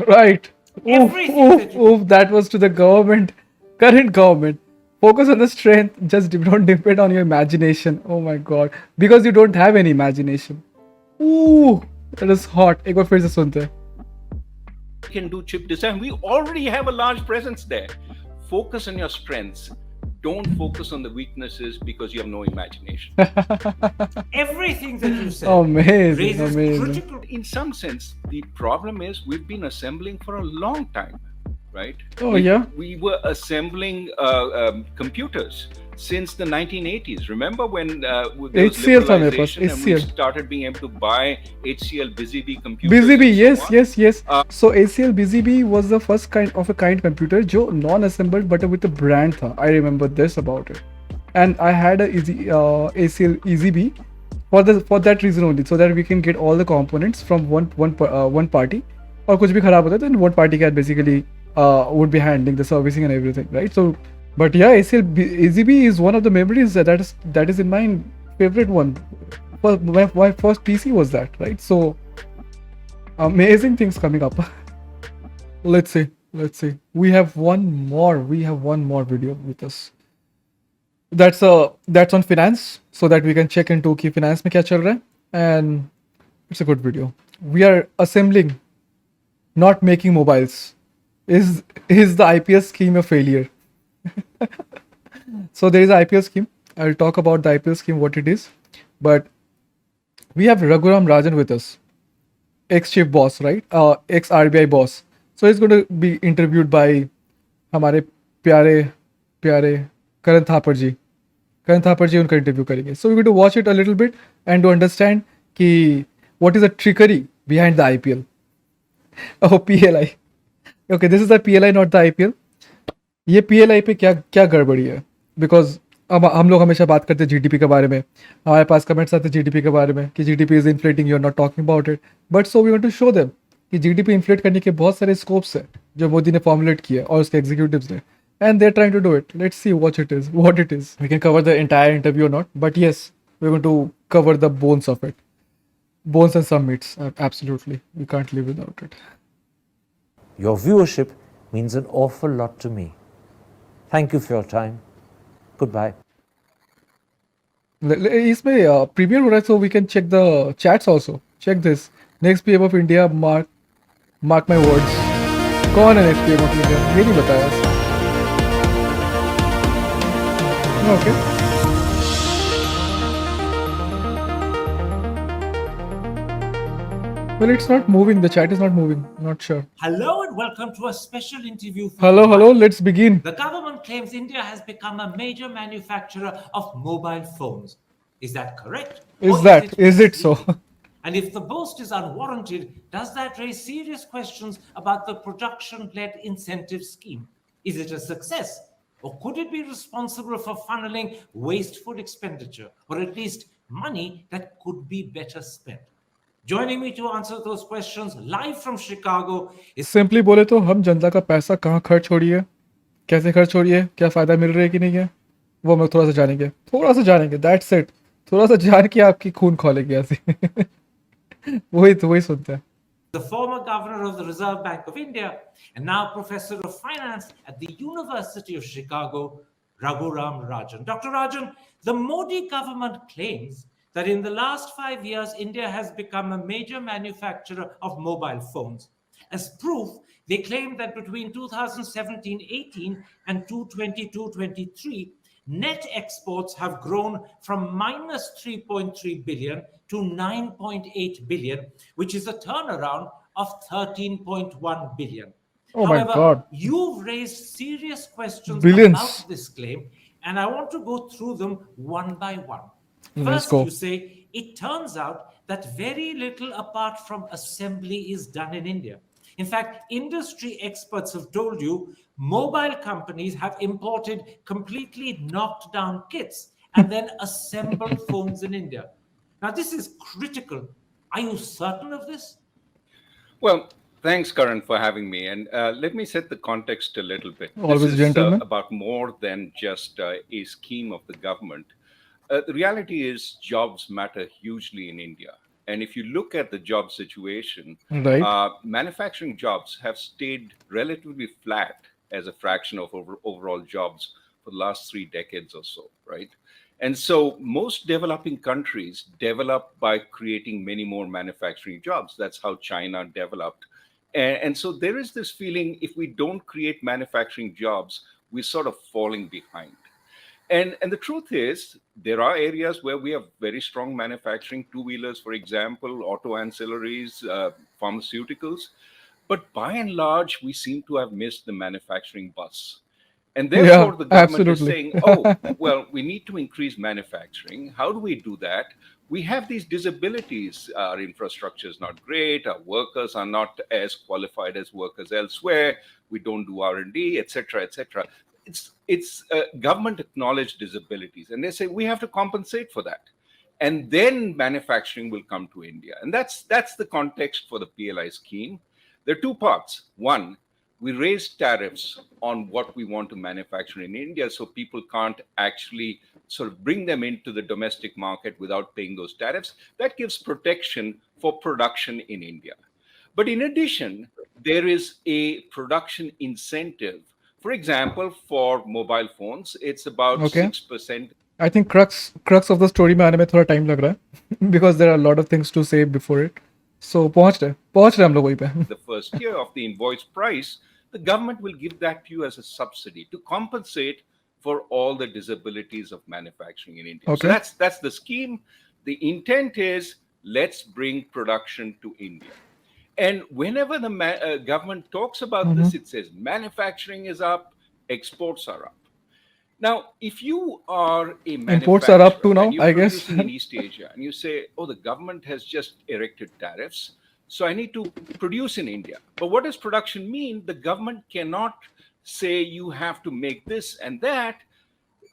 Right. Everything that you Oof, that was to the government, current government. Focus on the strength, just don't depend on your imagination. Oh my god. Because you don't have any imagination. Ooh, that is hot. एक बार फिर से सुनते हैं. can do chip design. We already have a large presence there. Focus on your strengths. Don't focus on the weaknesses because you have no imagination. everything that you said Amazing, raises amazing. critical. In some sense, the problem is we've been assembling for a long time, right? Oh, yeah? We were assembling computers since the 1980s. Remember when there was HCL था मेरे पास, liberalization and we HCL. started being able to buy HCL BusyBee computers? BZB, and so yes, on? yes, yes. So ACL BZB was the first kind of a kind computer, जो non-assembled but with a brand था. I remember this about it, and I had a ACL EZB for that reason only, so that we can get all the components from one party. और कुछ भी खराब होता है तो one party can basically would be handling the servicing and everything, right? So, but yeah, EZB is one of the memories that is in my favorite one. My first PC was that, right? So amazing things coming up. Let's see. We have one more video with us. That's on finance, so that we can check into कि finance में क्या चल रहा है, and it's a good video. We are assembling, not making mobiles. Is the IPS scheme a failure? So there is an IPL scheme. I'll talk about the IPL scheme, what it is. But we have Raghuram Rajan with us, ex-chief boss, right? Ex-RBI boss. So he's going to be interviewed by हमारे प्यारे Karan Thapar ji. Karan Thapar ji उनका interview करेंगे. So we're going to watch it a little bit and to understand कि what is the trickery behind the IPL. Oh, PLI. Okay, this is the PLI, not the IPL. ये PLI पे क्या क्या गड़बड़ी है? Because अब हम लोग हमेशा बात करते हैं जीडीपी के बारे में, हमारे पास कमेंट्स आते हैं जीडीपी के बारे में कि GDP is inflating, you are not talking about it, but so we want to show them कि जीडीपी इन्फ्लेट करने के बहुत सारे स्कोप्स हैं जो मोदी ने फॉर्मुलेट किया और उसके एग्जीक्यूटिव्स ने, and they are trying to do it. Let's see what it is. We can cover the entire interview और not, but yes, we are going to cover the bones of it. Bones and some meats, absolutely. We can't live without it. Your viewership means an awful lot to me. Thank you for your time. Goodbye. इसमें premiere हो रहा है, so we can check the chats also. Check this. Next PM of India, mark my words. कौन है next PM of India? ये नहीं बताया. Okay. Well, it's not moving. The chat is not moving. Not sure. Hello and welcome to a special interview. Hello. Let's begin. The government claims India has become a major manufacturer of mobile phones. Is that correct? Is it so? And if the boast is unwarranted, does that raise serious questions about the production-led incentive scheme? Is it a success? Or could it be responsible for funneling wasteful expenditure, or at least money that could be better spent? Joining me to answer those questions live from Chicago is... Simply बोले तो हम जनता का पैसा कहाँ खर्च हो रही है, कैसे खर्च हो रही है, क्या फ़ायदा मिल रहा है कि नहीं है, वो हम थोड़ा सा जानेंगे. That's it. थोड़ा सा जान के आपकी खून खोलेगी ऐसे. वही सुनते हैं. The former governor of the Reserve Bank of India and now professor of finance at the University of Chicago, Raghuram Rajan. Dr. Rajan, the Modi government claims that in the last 5 years, India has become a major manufacturer of mobile phones. As proof, they claim that between 2017-18 and 2022-23, net exports have grown from minus 3.3 billion to 9.8 billion, which is a turnaround of 13.1 billion. Oh However, my God. You've raised serious questions Billions. about this claim, and I want to go through them one by one. Let's First, go. you say it turns out that very little apart from assembly is done in India. In fact, industry experts have told you mobile companies have imported completely knocked down kits and then assembled phones in India. Now, this is critical. Are you certain of this? Well, thanks, Karan, for having me. And let me set the context a little bit. Always this is gentleman. About more than just a scheme of the government. The reality is jobs matter hugely in India. And if you look at the job situation, Right. manufacturing jobs have stayed relatively flat as a fraction of overall jobs for the last 3 decades or so, right? And so most developing countries develop by creating many more manufacturing jobs. That's how China developed. And so there is this feeling, if we don't create manufacturing jobs, we're sort of falling behind. And the truth is, there are areas where we have very strong manufacturing, two-wheelers, for example, auto ancillaries, pharmaceuticals. But by and large, we seem to have missed the manufacturing bus. And Yeah, therefore, the government is absolutely. saying, oh, well, we need to increase manufacturing. How do we do that? We have these disabilities. Our infrastructure is not great. Our workers are not as qualified as workers elsewhere. We don't do R&D, et cetera, et cetera. It's government acknowledged disabilities. And they say, we have to compensate for that. And then manufacturing will come to India. And that's the context for the PLI scheme. There are two parts. One, we raise tariffs on what we want to manufacture in India, so people can't actually sort of bring them into the domestic market without paying those tariffs. That gives protection for production in India. But in addition, there is a production incentive. For example, for mobile phones, it's about Okay. 6%. I think crux of the story में आने में थोड़ा time लग रहा है because there are a lot of things to say before it. So पहुंच रहे हम लोग वहीं पे. The first year of the invoice price, the government will give that to you as a subsidy to compensate for all the disabilities of manufacturing in India. Okay. So that's the scheme. The intent is, let's bring production to India. And whenever the government talks about this, it says manufacturing is up, exports are up. Now, if you are a manufacturer Imports are up too now, and you're I guess. producing in East Asia and you say, oh, the government has just erected tariffs, so I need to produce in India. But what does production mean? The government cannot say you have to make this and that.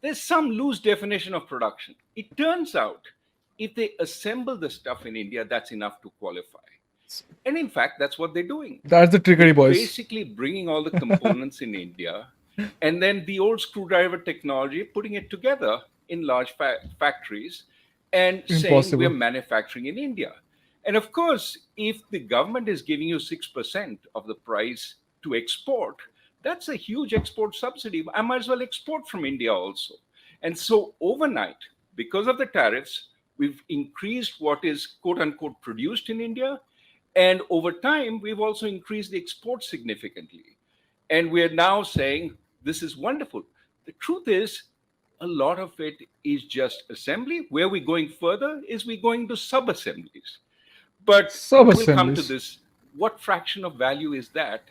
There's some loose definition of production. It turns out, if they assemble the stuff in India, that's enough to qualify. And in fact, that's what they're doing. That's the trickery, boys. Basically bringing all the components in India and then the old screwdriver technology, putting it together in large factories and saying Impossible. we're manufacturing in India. And of course, if the government is giving you 6% of the price to export, that's a huge export subsidy. I might as well export from India also. And so overnight, because of the tariffs, we've increased what is quote unquote produced in India. And over time, we've also increased the export significantly. And we're now saying, this is wonderful. The truth is, a lot of it is just assembly. Where we're going further is we're going to sub-assemblies. But we'll come to this. What fraction of value is that?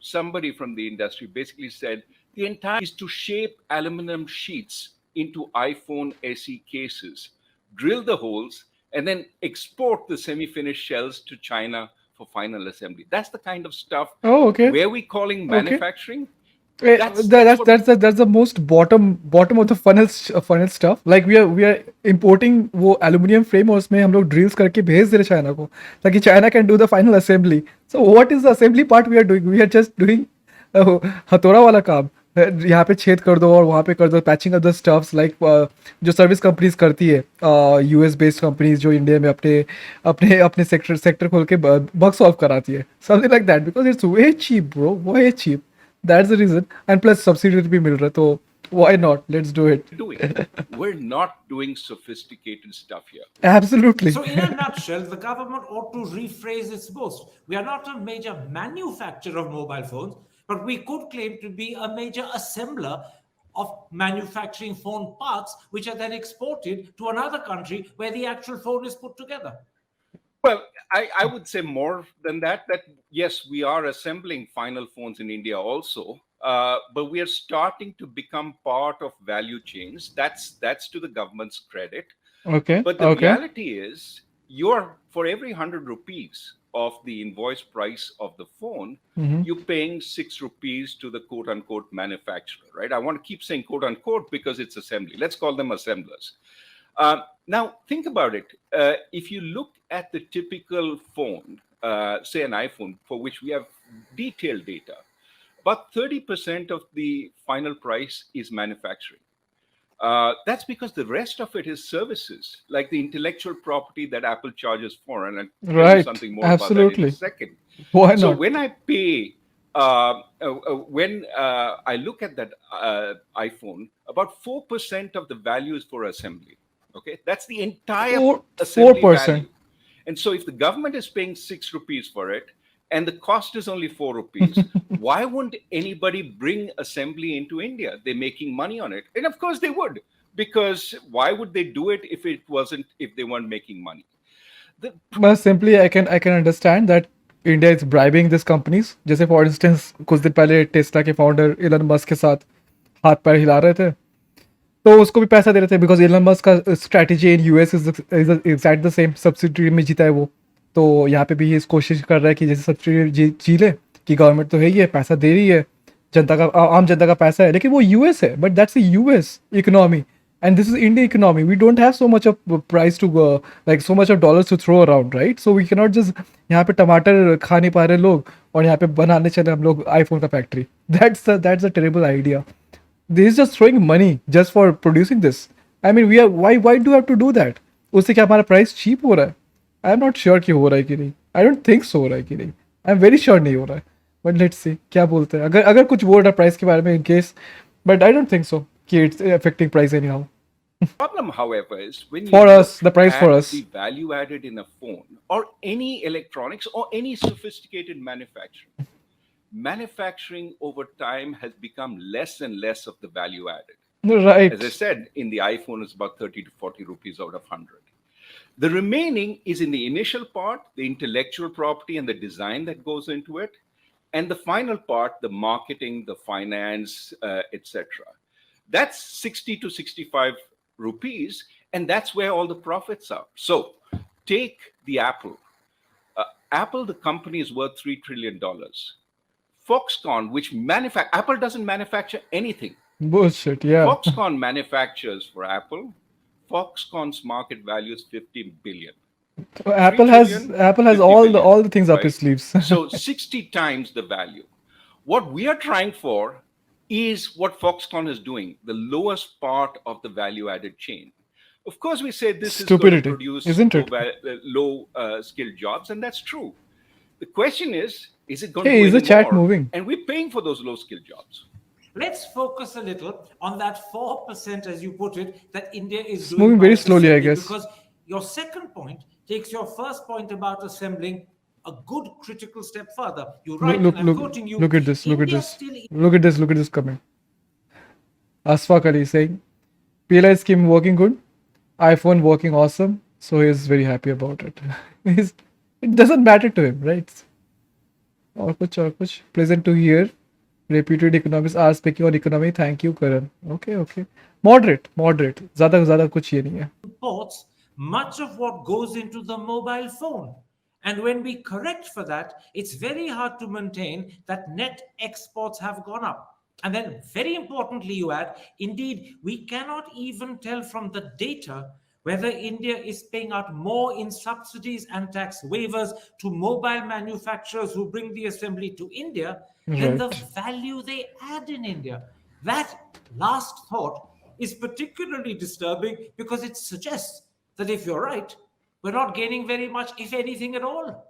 Somebody from the industry basically said, the entire is to shape aluminum sheets into iPhone SE cases, drill the holes, and then export the semi-finished shells to China for final assembly. That's the kind of stuff. Oh, okay. Where we calling manufacturing? That's the most bottom of the funnel stuff. Like we are importing वो aluminium frame और उसमें हम लोग drills करके भेज दे रहे China को ताकि China can do the final assembly. So what is the assembly part we are doing? We are just doing हथौड़ा वाला काम. यहाँ पे छेद कर दो और वहाँ पे कर दो, patching up the stuffs like जो सर्विस कंपनीज करती है, यूएस बेस्ड कंपनीज जो इंडिया में अपने अपने अपने सेक्टर खोल के बग सॉल्व कराती है, something like that, because it's way cheap bro, way cheap. That's the reason. And plus subsidy भी मिल रहा है, तो why not? Let's do it. We're not doing sophisticated stuff here. Absolutely. So in a nutshell, the government ought to rephrase its boast. We are not a major manufacturer of mobile phones, but we could claim to be a major assembler of manufacturing phone parts, which are then exported to another country where the actual phone is put together. Well, I would say more than that yes, we are assembling final phones in India also, but we are starting to become part of value chains. That's to the government's credit. Okay. But the reality is, for every 100 rupees of the invoice price of the phone, you're paying 6 rupees to the quote unquote manufacturer, right? I want to keep saying quote unquote because it's assembly. Let's call them assemblers. Now, think about it. If you look at the typical phone, say an iPhone, for which we have detailed data, about 30% of the final price is manufacturing. That's because the rest of it is services, like the intellectual property that Apple charges for. And I'll tell you Right. something more about that in a Absolutely. second. Why So not? when I pay, when I look at that iPhone, about 4% of the value is for assembly. Okay, that's the entire assembly 4%. value. And so if the government is paying 6 rupees for it, and the cost is only 4 rupees, why wouldn't anybody bring assembly into India? They're making money on it. And of course they would, because why would they do it if they weren't making money? But simply I can understand that India is bribing these companies. जैसे for instance कुछ दिन पहले Tesla के founder Elon Musk के साथ हाथ पैर हिला रहे थे, तो उसको भी पैसा दे रहे थे बिकॉज एलन मस्क का strategy in US is exact the same, subsidy में जीता है वो। तो यहाँ पे भी ये कोशिश कर रहा है कि जैसे सब्सिडी जी ले कि गवर्नमेंट तो है ही है, पैसा दे रही है, जनता का आम जनता का पैसा है, लेकिन वो यूएस है, but that's US economy and this is Indian economy. We don't have so much of price to go, like so much of dollars to throw around, right? So we cannot just यहाँ पे टमाटर खा नहीं पा रहे लोग और यहाँ पे बनाने चले हम लोग आईफोन का factory. That's a terrible idea. This is just throwing money just for producing this. I mean, why do you have to do that? उससे क्या हमारा प्राइस चीप हो रहा है? I'm not sure कि हो रहा है कि नहीं. I don't think so हो रहा है कि नहीं. I'm very sure नहीं हो रहा है. But let's see क्या बोलते हैं. अगर कुछ बोल रहा है प्राइस के बारे में in case, but I don't think so कि it's affecting price anyhow. Problem, however, is when you For look us, the price for at us. the value added in a phone or any electronics or any sophisticated manufacturing over time has become less and less of the value added. Right. As I said, in the iPhone, it's about 30 to 40 rupees out of 100. The remaining is in the initial part, the intellectual property and the design that goes into it, and the final part, the marketing, the finance, etc. That's 60 to 65 rupees, and that's where all the profits are. So take the Apple. Apple, the company, is worth $3 trillion. Foxconn, which Apple doesn't manufacture anything. Bullshit, yeah. Foxconn manufactures for Apple. Foxconn's market value is 50 billion. Apple has 50 all billion, the things up right? his sleeves. So 60 times the value. What we are trying for is what Foxconn is doing, the lowest part of the value-added chain. Of course, we say this Stupidity, is going to produce isn't it? low skilled jobs, and that's true. The question is it going Hey, to is do the chat any more? moving? And we're paying for those low skilled jobs. Let's focus a little on that 4%, as you put it, that India is doing. Moving very by slowly, I assembly, guess. Because your second point takes your first point about assembling a good critical step further. You're right, and I'm quoting you. Look at this. Look at India this. still Look at this. Look at this comment. Asfaq Ali saying, PLI scheme working good, iPhone working awesome, so he's very happy about it. It doesn't matter to him, right? और कुछ pleasant to hear. Reputed economists are speaking on economy. Thank you, Karan. Okay. Moderate. ज़्यादा कुछ ये नहीं है. imports much of what goes into the mobile phone. And when we correct for that, it's very hard to maintain that net exports have gone up. And then, very importantly, you add, indeed, we cannot even tell from the data whether India is paying out more in subsidies and tax waivers to mobile manufacturers who bring the assembly to India than the value they add in India. That last thought is particularly disturbing because it suggests that if you're right, we're not gaining very much, if anything at all.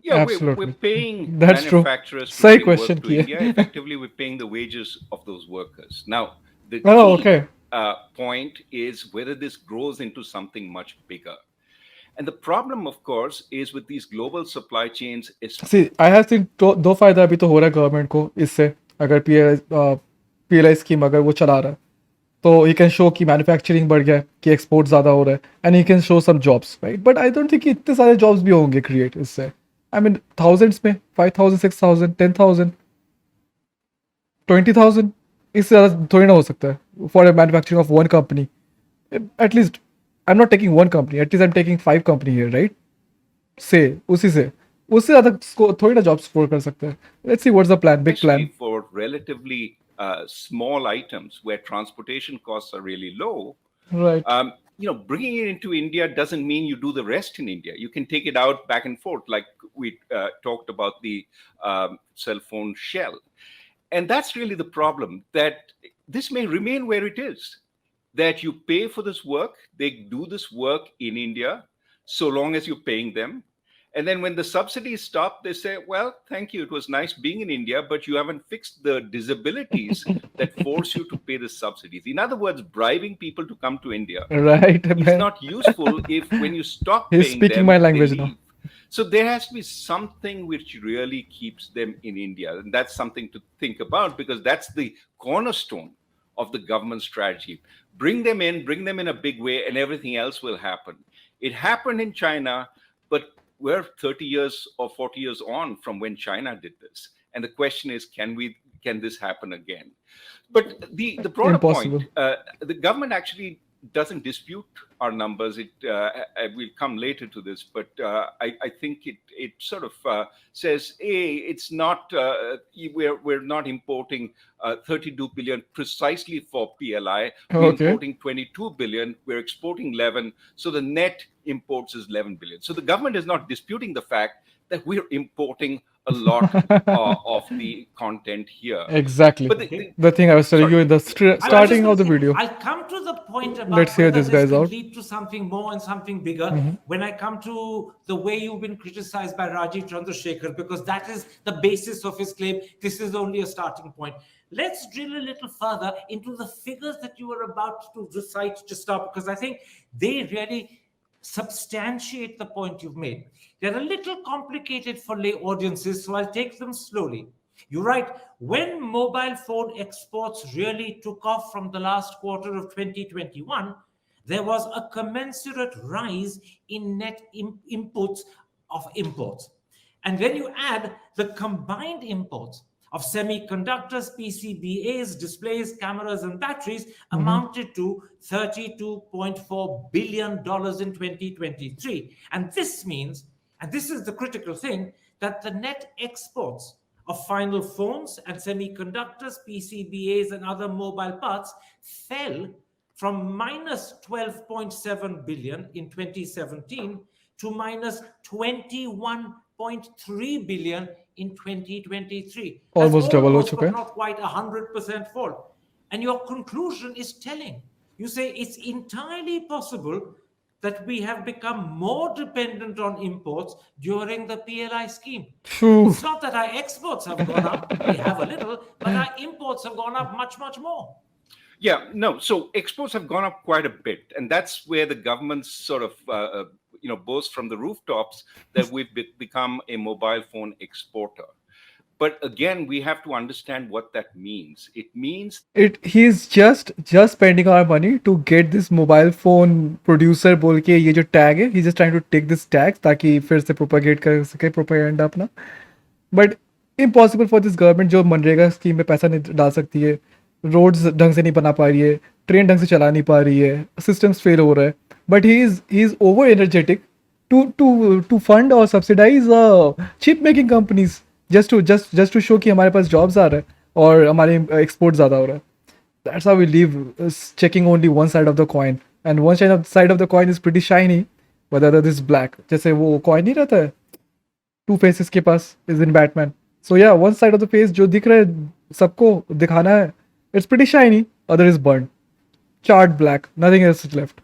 Yeah, Absolutely. we're paying That's true. manufacturers to Same bring question, work to yeah. India. Effectively, we're paying the wages of those workers. Now, the key Okay. point is whether this grows into something much bigger. And the problem, of course, is with these global supply chains. See, I have seen दो फायदा अभी तो हो रहा है government को इससे, अगर PLI स्कीम अगर वो चला रहा है तो ही कैन शो कि मैन्युफैक्चरिंग बढ़ गया है, कि एक्सपोर्ट ज़्यादा हो रहा है, and he can show some jobs, right? But I don't think कि इतने सारे जॉब्स भी होंगे क्रिएट इससे. आई मीन थाउजेंड्स में, 5,000, 6,000, 10,000, 20,000, इससे ज़्यादा थोड़ी ना हो सकता है for manufacturing of one company. At least I am not taking one company, at least I am taking 5 company here, right? उससे ज़्यादा थोड़ी ना जॉब स्कोर कर सकते हैं. Let's see what's the plan, big plan. For relatively small items where transportation costs are really low, right? Bringing it into India doesn't mean you do the rest in India. You can take it out back and forth, like we talked about the cell phone shell. And that's really the problem, that this may remain where it is. that you pay for this work, they do this work in India, so long as you're paying them. And then when the subsidies stop, they say, well, thank you. It was nice being in India, but you haven't fixed the disabilities that force you to pay the subsidies. In other words, bribing people to come to India Right, is man. not useful if when you stop He's paying speaking them, my they language leave. now. So there has to be something which really keeps them in India. And that's something to think about, because that's the cornerstone of the government strategy. Bring them in a big way, and everything else will happen. It happened in China, but we're 30 years or 40 years on from when China did this. And the question is, can this happen again? But the broader Impossible. point, the government actually doesn't dispute our numbers. We'll come later to this, but I think it sort of says, it's not, we're not importing 32 billion precisely for PLI. We're Okay. importing 22 billion. We're exporting 11. So the net imports is 11 billion. So the government is not disputing the fact that we're importing a lot of the content here. Exactly. But The thing I was telling sorry. you in the I was just starting gonna of the say, video. I'll come to the point about Let's hear whether this this guys can out. lead to something more and something bigger when I come to the way you've been criticized by Rajeev Chandrasekhar, because that is the basis of his claim. This is only a starting point. Let's drill a little further into the figures that you were about to recite just now, because I think they really substantiate the point you've made. They're a little complicated for lay audiences, so I'll take them slowly. You're right. When mobile phone exports really took off from the last quarter of 2021, there was a commensurate rise in net inputs of imports. And when you add the combined imports of semiconductors, PCBAs, displays, cameras, and batteries amounted to $32.4 billion in 2023. And this means, and this is the critical thing, that the net exports of final phones and semiconductors, PCBAs, and other mobile parts fell from minus 12.7 billion in 2017 to minus 21.3 billion in 2023. Almost double ho Almost, chuka but hai. not quite 100% fall. And your conclusion is telling. You say it's entirely possible that we have become more dependent on imports during the PLI scheme. Phew. It's not that our exports have gone up, they have a little, but our imports have gone up much, much more. Yeah, no. So exports have gone up quite a bit, and that's where the government sort of, boasts from the rooftops that we've become a mobile phone exporter. But again, we have to understand what that means. It means He's just spending our money to get this mobile phone producer बोल के ये जो tag है, he's just trying to take this tag ताकि फिर से propagate कर सके propaganda अपना. But impossible for this government जो मनरेगा स्कीम में पैसा नहीं डाल सकती है, रोड्स ढंग से नहीं बना पा रही है, ट्रेन ढंग से चला नहीं पा रही है, सिस्टम्स फेल हो रहा है. But he is over energetic to fund or subsidize chip making companies just to show कि हमारे पास jobs आ रहा है और हमारे exports ज़्यादा हो रहा है. That's how we live, checking only one side of the coin, and one side of the coin is pretty shiny, but the other is black. जैसे वो coin नहीं रहता है, two faces के पास is in Batman. So yeah, one side of the face जो दिख रहा है सबको दिखाना है, it's pretty shiny, other is burnt, charred black, nothing else is left.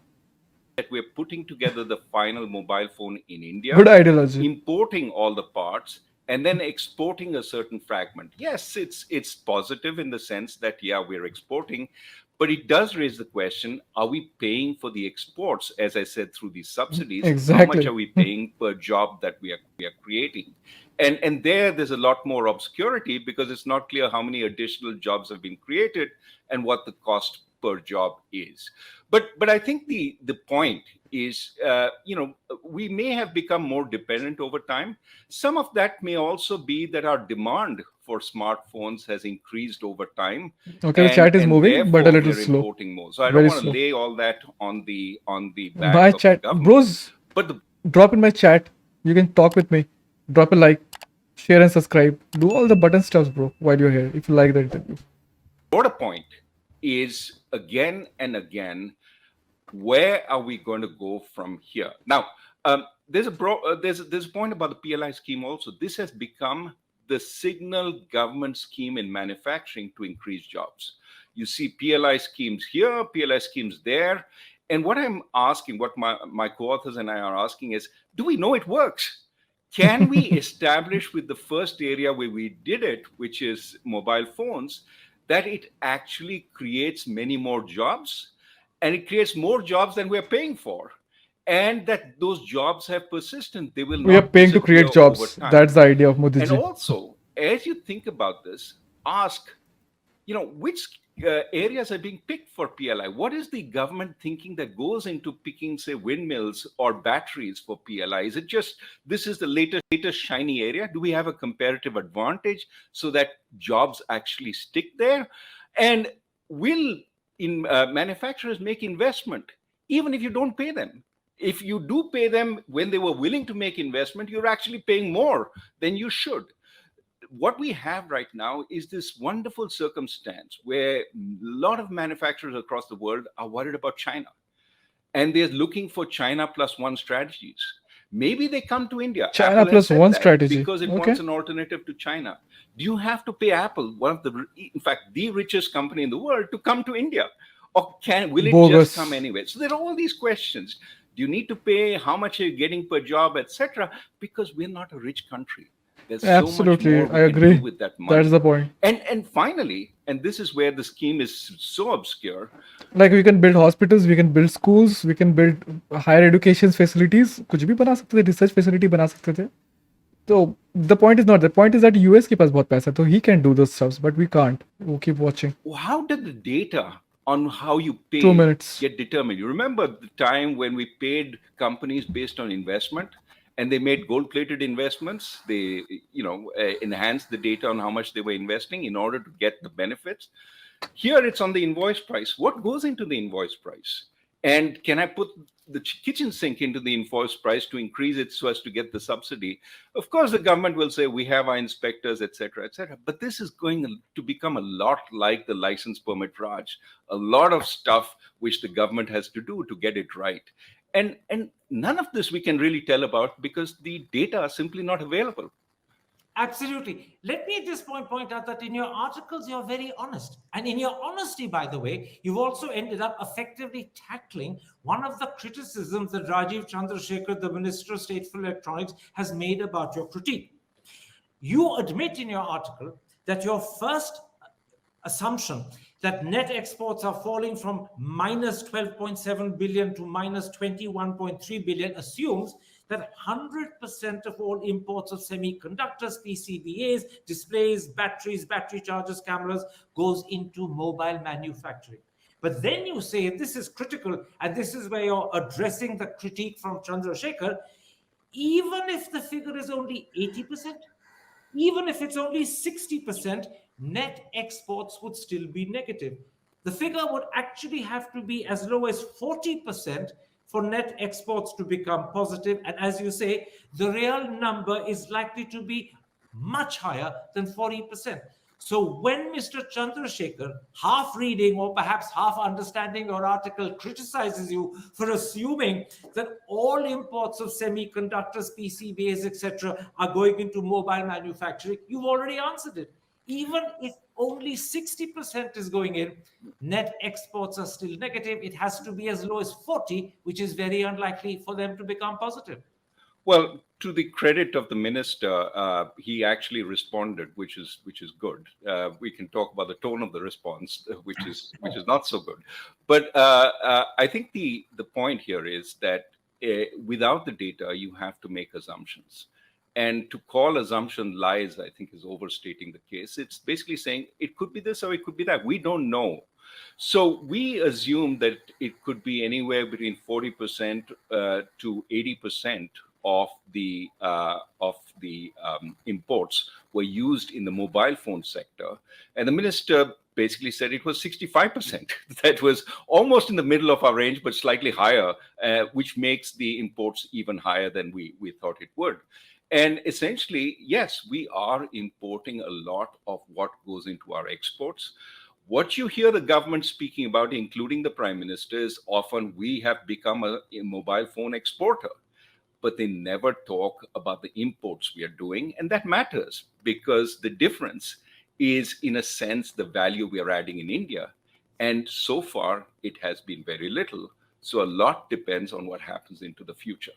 that we're putting together the final mobile phone in India, Good ideology. importing all the parts, and then exporting a certain fragment. Yes, it's positive in the sense that, yeah, we're exporting, but it does raise the question, are we paying for the exports, as I said, through these subsidies? Exactly. How much are we paying per job that we are creating? And there's a lot more obscurity because it's not clear how many additional jobs have been created and what the cost per job is. But I think the point is, we may have become more dependent over time. Some of that may also be that our demand for smartphones has increased over time. Okay, the chat is moving, but a little we're slow. Importing more. So I Very don't want to slow. lay all that on the back My of chat, the government. bros, But drop in my chat. You can talk with me. Drop a like, share and subscribe. Do all the button stuffs, bro, while you're here, if you like the interview. broader point is, again and again, where are we going to go from here? Now, there's a point about the PLI scheme also. This has become the signal government scheme in manufacturing to increase jobs. You see PLI schemes here, PLI schemes there. And what I'm asking, what my co-authors and I are asking is, do we know it works? Can we establish with the first area where we did it, which is mobile phones, that it actually creates many more jobs, and it creates more jobs than we're paying for, and that those jobs have persistence? They will not We are paying to disappear create jobs. over time. That's the idea of Modi And ji. also, as you think about this, ask, which areas are being picked for PLI? What is the government thinking that goes into picking, say, windmills or batteries for PLI? Is it just this is the latest shiny area? Do we have a comparative advantage so that jobs actually stick there? And will manufacturers make investment even if you don't pay them? If you do pay them when they were willing to make investment, you're actually paying more than you should. What we have right now is this wonderful circumstance where a lot of manufacturers across the world are worried about China, and they're looking for China plus one strategies. Maybe they come to India. China Apple has plus said one that strategy. because it Okay. wants an alternative to China. Do you have to pay Apple, in fact, the richest company in the world, to come to India? Or will it Bogus. just come anyway? So there are all these questions. Do you need to pay? How much are you getting per job, etc.? Because we're not a rich country. There's Absolutely, so much more I we can agree. do with that money. That's the point. And finally, and this is where the scheme is so obscure. Like we can build hospitals, we can build schools, we can build higher education facilities. कुछ भी बना सकते थे, research facility बना सकते थे. So the point is not. The point is that US के पास बहुत पैसा है, so he can do those stuffs, but we can't. We'll keep watching. How did the data on how you pay 2 minutes. get determined? You remember the time when we paid companies based on investment, and they made gold-plated investments? They, enhanced the data on how much they were investing in order to get the benefits. Here, it's on the invoice price. What goes into the invoice price? And can I put the kitchen sink into the invoice price to increase it so as to get the subsidy? Of course, the government will say, we have our inspectors, etc., etc. But this is going to become a lot like the license permit Raj. A lot of stuff which the government has to do to get it right. And none of this we can really tell about because the data are simply not available. Absolutely. Let me at this point out that in your articles, you're very honest. And in your honesty, by the way, you've also ended up effectively tackling one of the criticisms that Rajeev Chandrasekhar, the Minister of State for Electronics, has made about your critique. You admit in your article that your first assumption that net exports are falling from minus 12.7 billion to minus 21.3 billion assumes that 100% of all imports of semiconductors, PCBAs, displays, batteries, battery chargers, cameras goes into mobile manufacturing. But then you say, this is critical, and this is where you're addressing the critique from Chandrasekhar, even if the figure is only 80%, even if it's only 60%, net exports would still be negative. The figure would actually have to be as low as 40% for net exports to become positive. And as you say, the real number is likely to be much higher than 40%. So when Mr. Chandrasekhar, half reading or perhaps half understanding your article, criticizes you for assuming that all imports of semiconductors, PCBAs, etc., are going into mobile manufacturing, you've already answered it. Even if only 60% is going in, net exports are still negative. It has to be as low as 40, which is very unlikely for them to become positive. Well, to the credit of the minister, he actually responded, which is good. We can talk about the tone of the response, which is not so good. But I think the point here is that without the data, you have to make assumptions. And to call assumption lies, I think, is overstating the case. It's basically saying it could be this or it could be that. We don't know. So we assume that it could be anywhere between 40% to 80% of the imports were used in the mobile phone sector. And the minister basically said it was 65%. That was almost in the middle of our range, but slightly higher, which makes the imports even higher than we thought it would. And essentially, yes, we are importing a lot of what goes into our exports. What you hear the government speaking about, including the prime minister, is often we have become a mobile phone exporter. but they never talk about the imports we are doing. And that matters because the difference is, in a sense, the value we are adding in India. And so far, it has been very little. So a lot depends on what happens into the future.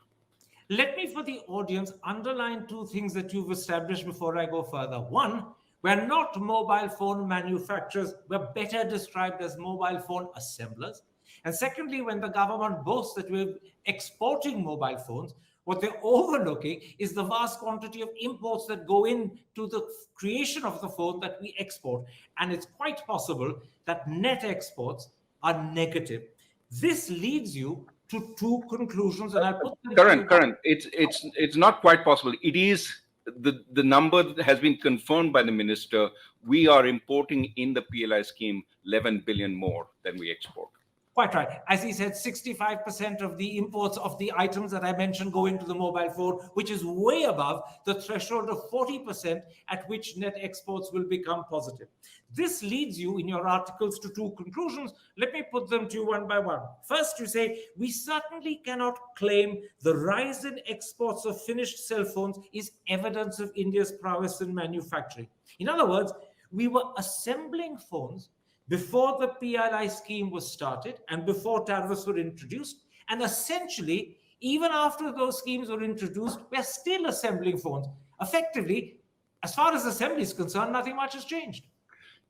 Let me, for the audience, underline two things that you've established before I go further. One, we're not mobile phone manufacturers, we're better described as mobile phone assemblers. And secondly, when the government boasts that we're exporting mobile phones, what they're overlooking is the vast quantity of imports that go into the creation of the phone that we export. And it's quite possible that net exports are negative. This leads you to two conclusions, and I'll put them to you. Karan, it's not quite possible. It is the number that has been confirmed by the minister. We are importing in the PLI scheme 11 billion more than we export. Quite right. As he said, 65% of the imports of the items that I mentioned go into the mobile phone, which is way above the threshold of 40% at which net exports will become positive. This leads you in your articles to two conclusions. Let me put them to you one by one. First, you say, we certainly cannot claim the rise in exports of finished cell phones is evidence of India's prowess in manufacturing. In other words, we were assembling phones before the PLI scheme was started and before tariffs were introduced. And essentially, even after those schemes were introduced, we're still assembling phones. Effectively, as far as assembly is concerned, nothing much has changed.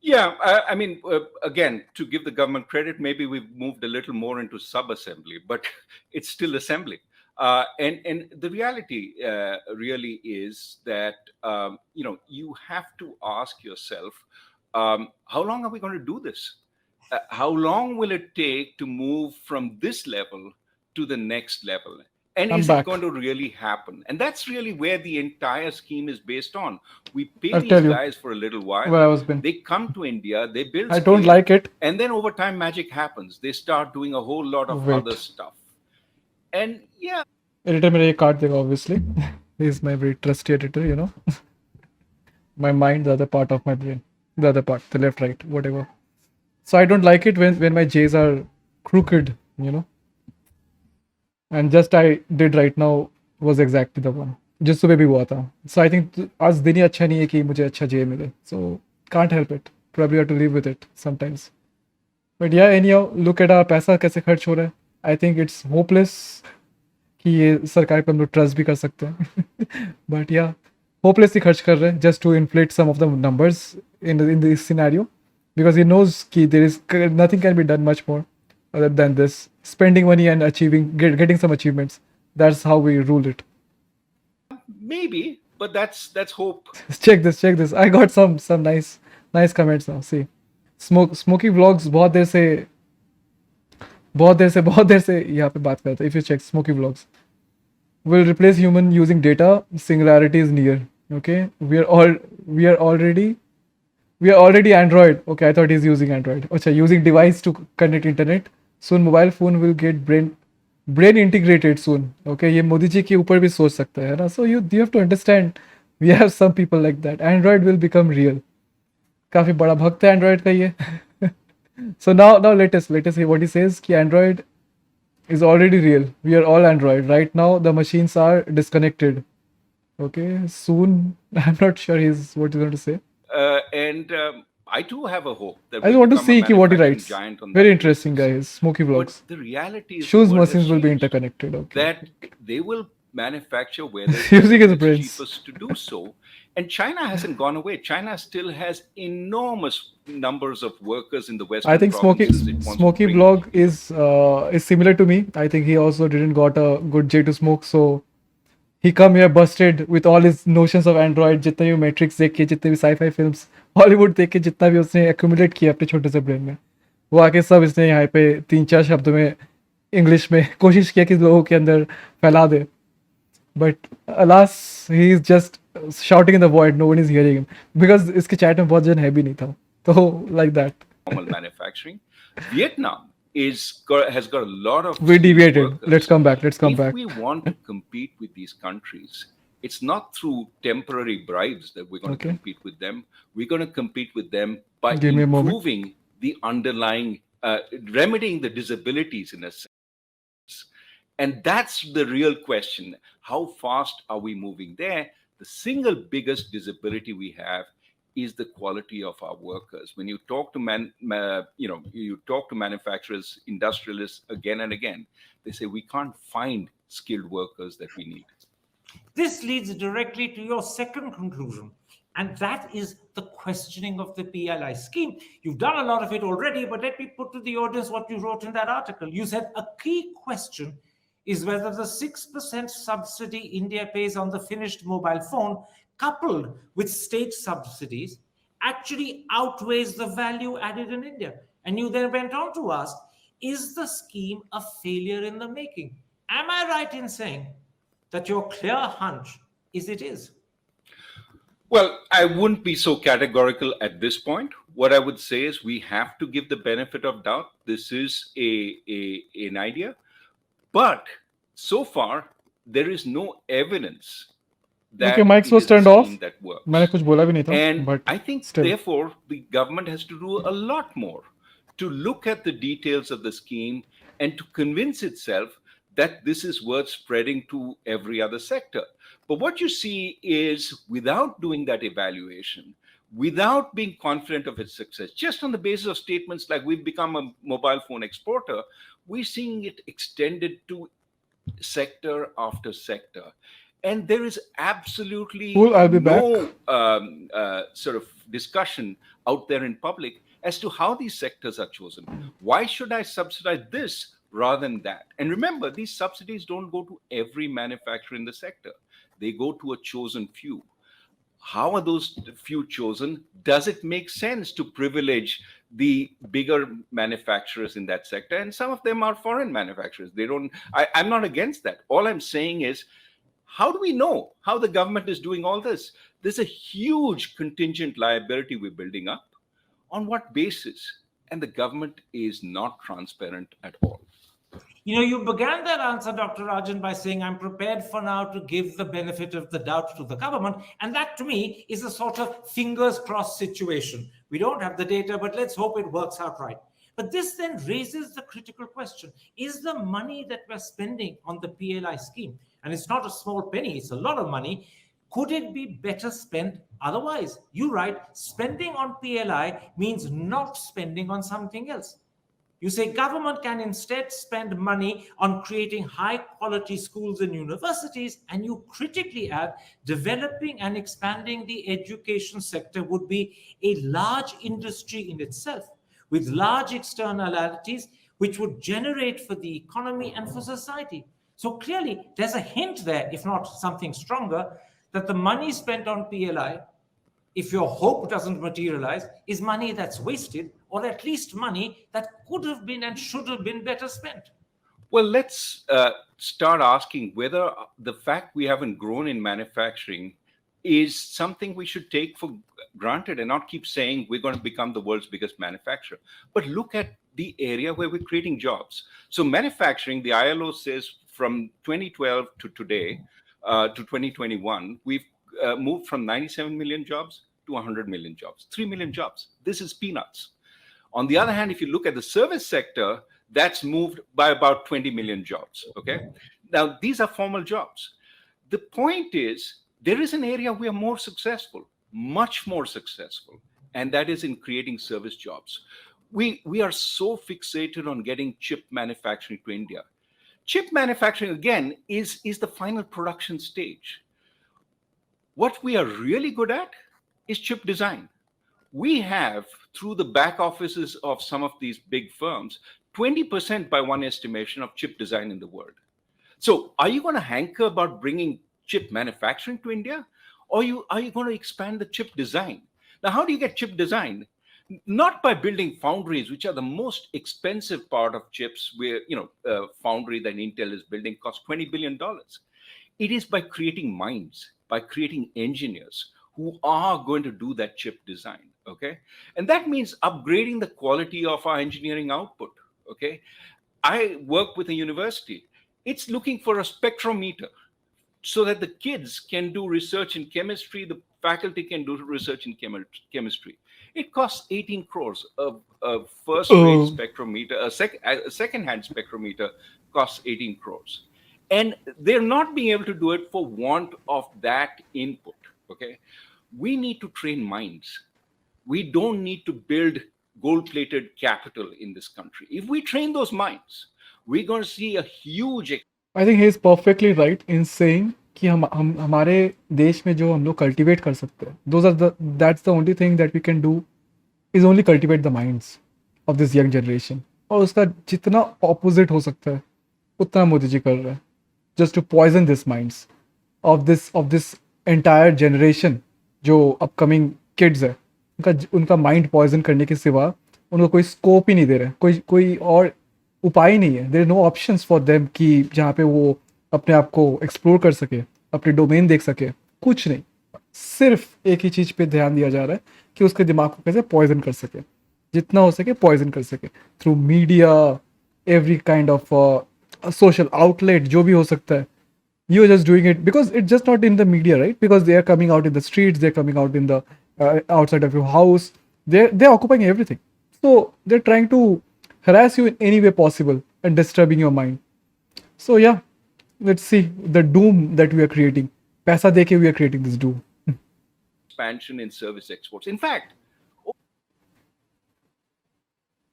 Yeah, I mean, again, to give the government credit, maybe we've moved a little more into sub-assembly, but it's still assembly. And the reality really is that, you have to ask yourself, how long are we going to do this? How long will it take to move from this level to the next level? And is it going to really happen? And that's really where the entire scheme is based on. We pay these guys for a little while. They come to India, they build. I don't like it. And then over time, magic happens. They start doing a whole lot of other stuff. And yeah. Editor मेरा ये काट देगा obviously. He is my very trusty editor, My mind, the other part of my brain. The other part, the left, right, whatever. So I don't like it when my J's are crooked, And just I did right now was exactly the one. जिस सुबह भी हुआ था. So I think आज दिन ही अच्छा नहीं है कि मुझे अच्छा J मिले. So can't help it. Probably have to live with it sometimes. But yeah, anyhow, look at our पैसा कैसे खर्च हो रहा है. I think it's hopeless कि ये सरकार पे हम लोग ट्रस्ट भी कर सकते हैं. But yeah, hopelessly खर्च कर रहे हैं just to inflate some of the numbers in this scenario, because he knows कि there is nothing can be done much more other than this spending money and getting some achievements. That's how we rule it. Maybe, but that's hope. Check this. I got some nice comments now. See, smoky vlogs बहुत देर से यहाँ पे बात करता है. If you check smoky vlogs, will replace human using data. Singularity is near. Okay, we are already Android. Okay, I thought he's using Android. Achha, using device to connect internet. Soon mobile phone will get brain integrated soon. Okay, ये मोदी जी के ऊपर भी सोच सकता है ना. So you have to understand, we have some people like that. Android will become real. काफी बड़ा भक्त है Android का ये. So now let us hear what he says. कि Android is already real. We are all Android right now. The machines are disconnected. Okay, soon. I'm not sure what he's going to say. I too have a hope that I want to see what he writes. Very interesting, guys. Smoky vlogs. But the reality is, shoes machines will be interconnected. Okay. That they will manufacture where it's cheapest to do so. And China hasn't gone away. China still has enormous numbers of workers in the Western I think Smoky vlog is similar to me. I think he also didn't got a good J to smoke, so he come here busted with all his notions of Android. जितने भी Matrix देख के, जितने भी sci-fi films, Hollywood देख के, जितना भी उसने accumulate किया अपने छोटे से brain में, वो आके सब इसने यहाँ पे 3-4 शब्दों में English में कोशिश किया कि लोगों के अंदर फैला दे. But alas, he is just shouting in the void. No one is hearing him because इसके chat में बहुत जन है भी नहीं था. So like that. Normal manufacturing. Vietnam has got a lot of. We deviated. Workers. Let's come back. If we want to compete with these countries, it's not through temporary bribes that we're going to compete with them. We're going to compete with them by improving the underlying, remedying the disabilities in a sense. And that's the real question. How fast are we moving there? The single biggest disability we have is the quality of our workers. When you talk to you talk to manufacturers, industrialists again and again, they say we can't find skilled workers that we need. This leads directly to your second conclusion, and that is the questioning of the PLI scheme. You've done a lot of it already, but let me put to the audience what you wrote in that article. You said a key question is whether the 6% subsidy India pays on the finished mobile phone, coupled with state subsidies, actually outweighs the value added in India. And you then went on to ask, is the scheme a failure in the making? Am I right in saying that your clear hunch is it is? Well, I wouldn't be so categorical at this point. What I would say is we have to give the benefit of doubt. This is an idea. But so far, there is no evidence that Okay, mics it was is a turned off. scheme that works. मैंने कुछ बोला भी नहीं था, And but I think, still. therefore, the government has to do a lot more to look at the details of the scheme and to convince itself that this is worth spreading to every other sector. But what you see is, without doing that evaluation, without being confident of its success, just on the basis of statements like we've become a mobile phone exporter, we're seeing it extended to sector after sector. And there is absolutely Cool, I'll be no sort of discussion out there in public as to how these sectors are chosen. Why should I subsidize this rather than that? And remember, these subsidies don't go to every manufacturer in the sector. They go to a chosen few. How are those few chosen? Does it make sense to privilege the bigger manufacturers in that sector? And some of them are foreign manufacturers. I'm not against that. All I'm saying is, how do we know how the government is doing all this? There's a huge contingent liability we're building up. On what basis? And the government is not transparent at all. You know, you began that answer, Dr. Rajan, by saying, I'm prepared for now to give the benefit of the doubt to the government. And that, to me, is a sort of fingers crossed situation. We don't have the data, but let's hope it works out right. But this then raises the critical question. Is the money that we're spending on the PLI scheme, and it's not a small penny, it's a lot of money, could it be better spent otherwise? You write, spending on PLI means not spending on something else. You say government can instead spend money on creating high quality schools and universities, and you critically add developing and expanding the education sector would be a large industry in itself with large externalities which would generate for the economy and for society. So clearly there's a hint there, if not something stronger, that the money spent on PLI, if your hope doesn't materialize, is money that's wasted, or at least money that could have been and should have been better spent. Well, let's start asking whether the fact we haven't grown in manufacturing is something we should take for granted and not keep saying we're going to become the world's biggest manufacturer. But look at the area where we're creating jobs. So manufacturing, the ILO says from 2012 to today, to 2021, we've moved from 97 million jobs to 100 million jobs, 3 million jobs. This is peanuts. On the other hand, if you look at the service sector, that's moved by about 20 million jobs, okay? Now, these are formal jobs. The point is, there is an area we are more successful, much more successful, and that is in creating service jobs. We are so fixated on getting chip manufacturing to India. Chip manufacturing, again, is the final production stage. What we are really good at is chip design. We have, through the back offices of some of these big firms, 20% by one estimation of chip design in the world. So are you going to hanker about bringing chip manufacturing to India? Or are you going to expand the chip design? Now, how do you get chip design? Not by building foundries, which are the most expensive part of chips, where, foundry that Intel is building costs $20 billion. It is by creating minds, by creating engineers who are going to do that chip design, okay? And that means upgrading the quality of our engineering output, okay? I work with a university. It's looking for a spectrometer so that the kids can do research in chemistry, the faculty can do research in chemistry. It costs 18 crores. A first-rate spectrometer, a second-hand spectrometer costs 18 crores. And they're not being able to do it for want of that input. Okay, we need to train minds. We don't need to build gold-plated capital in this country. If we train those minds, we're going to see a huge I think he is perfectly right in saying कि हम हमारे देश में जो हम लोग cultivate कर सकते हैं, that's the only thing that we can do is only cultivate the minds of this young generation. और उसका जितना opposite हो सकता है उतना मोदी जी कर रहे हैं, just to poison these minds of this entire generation जो upcoming kids है, उनका माइंड पॉइजन करने के सिवा उनको कोई स्कोप ही नहीं दे रहे, कोई और उपाय ही नहीं है. There no options for them कि जहाँ पे वो अपने आप को एक्सप्लोर कर सके, अपने डोमेन देख सके, कुछ नहीं. सिर्फ एक ही चीज़ पे ध्यान दिया जा रहा है कि उसके दिमाग को कैसे पॉइजन कर सके, जितना हो सके पॉइजन कर सके through media, every kind of social outlet जो भी हो सकता है. You are just doing it because it's just not in the media, right? Because they are coming out in the streets, they're coming out in the outside of your house. They're occupying everything. So they're trying to harass you in any way possible and disturbing your mind. So yeah, let's see the doom that we are creating. Paisa deke we are creating this doom. expansion in service exports. In fact,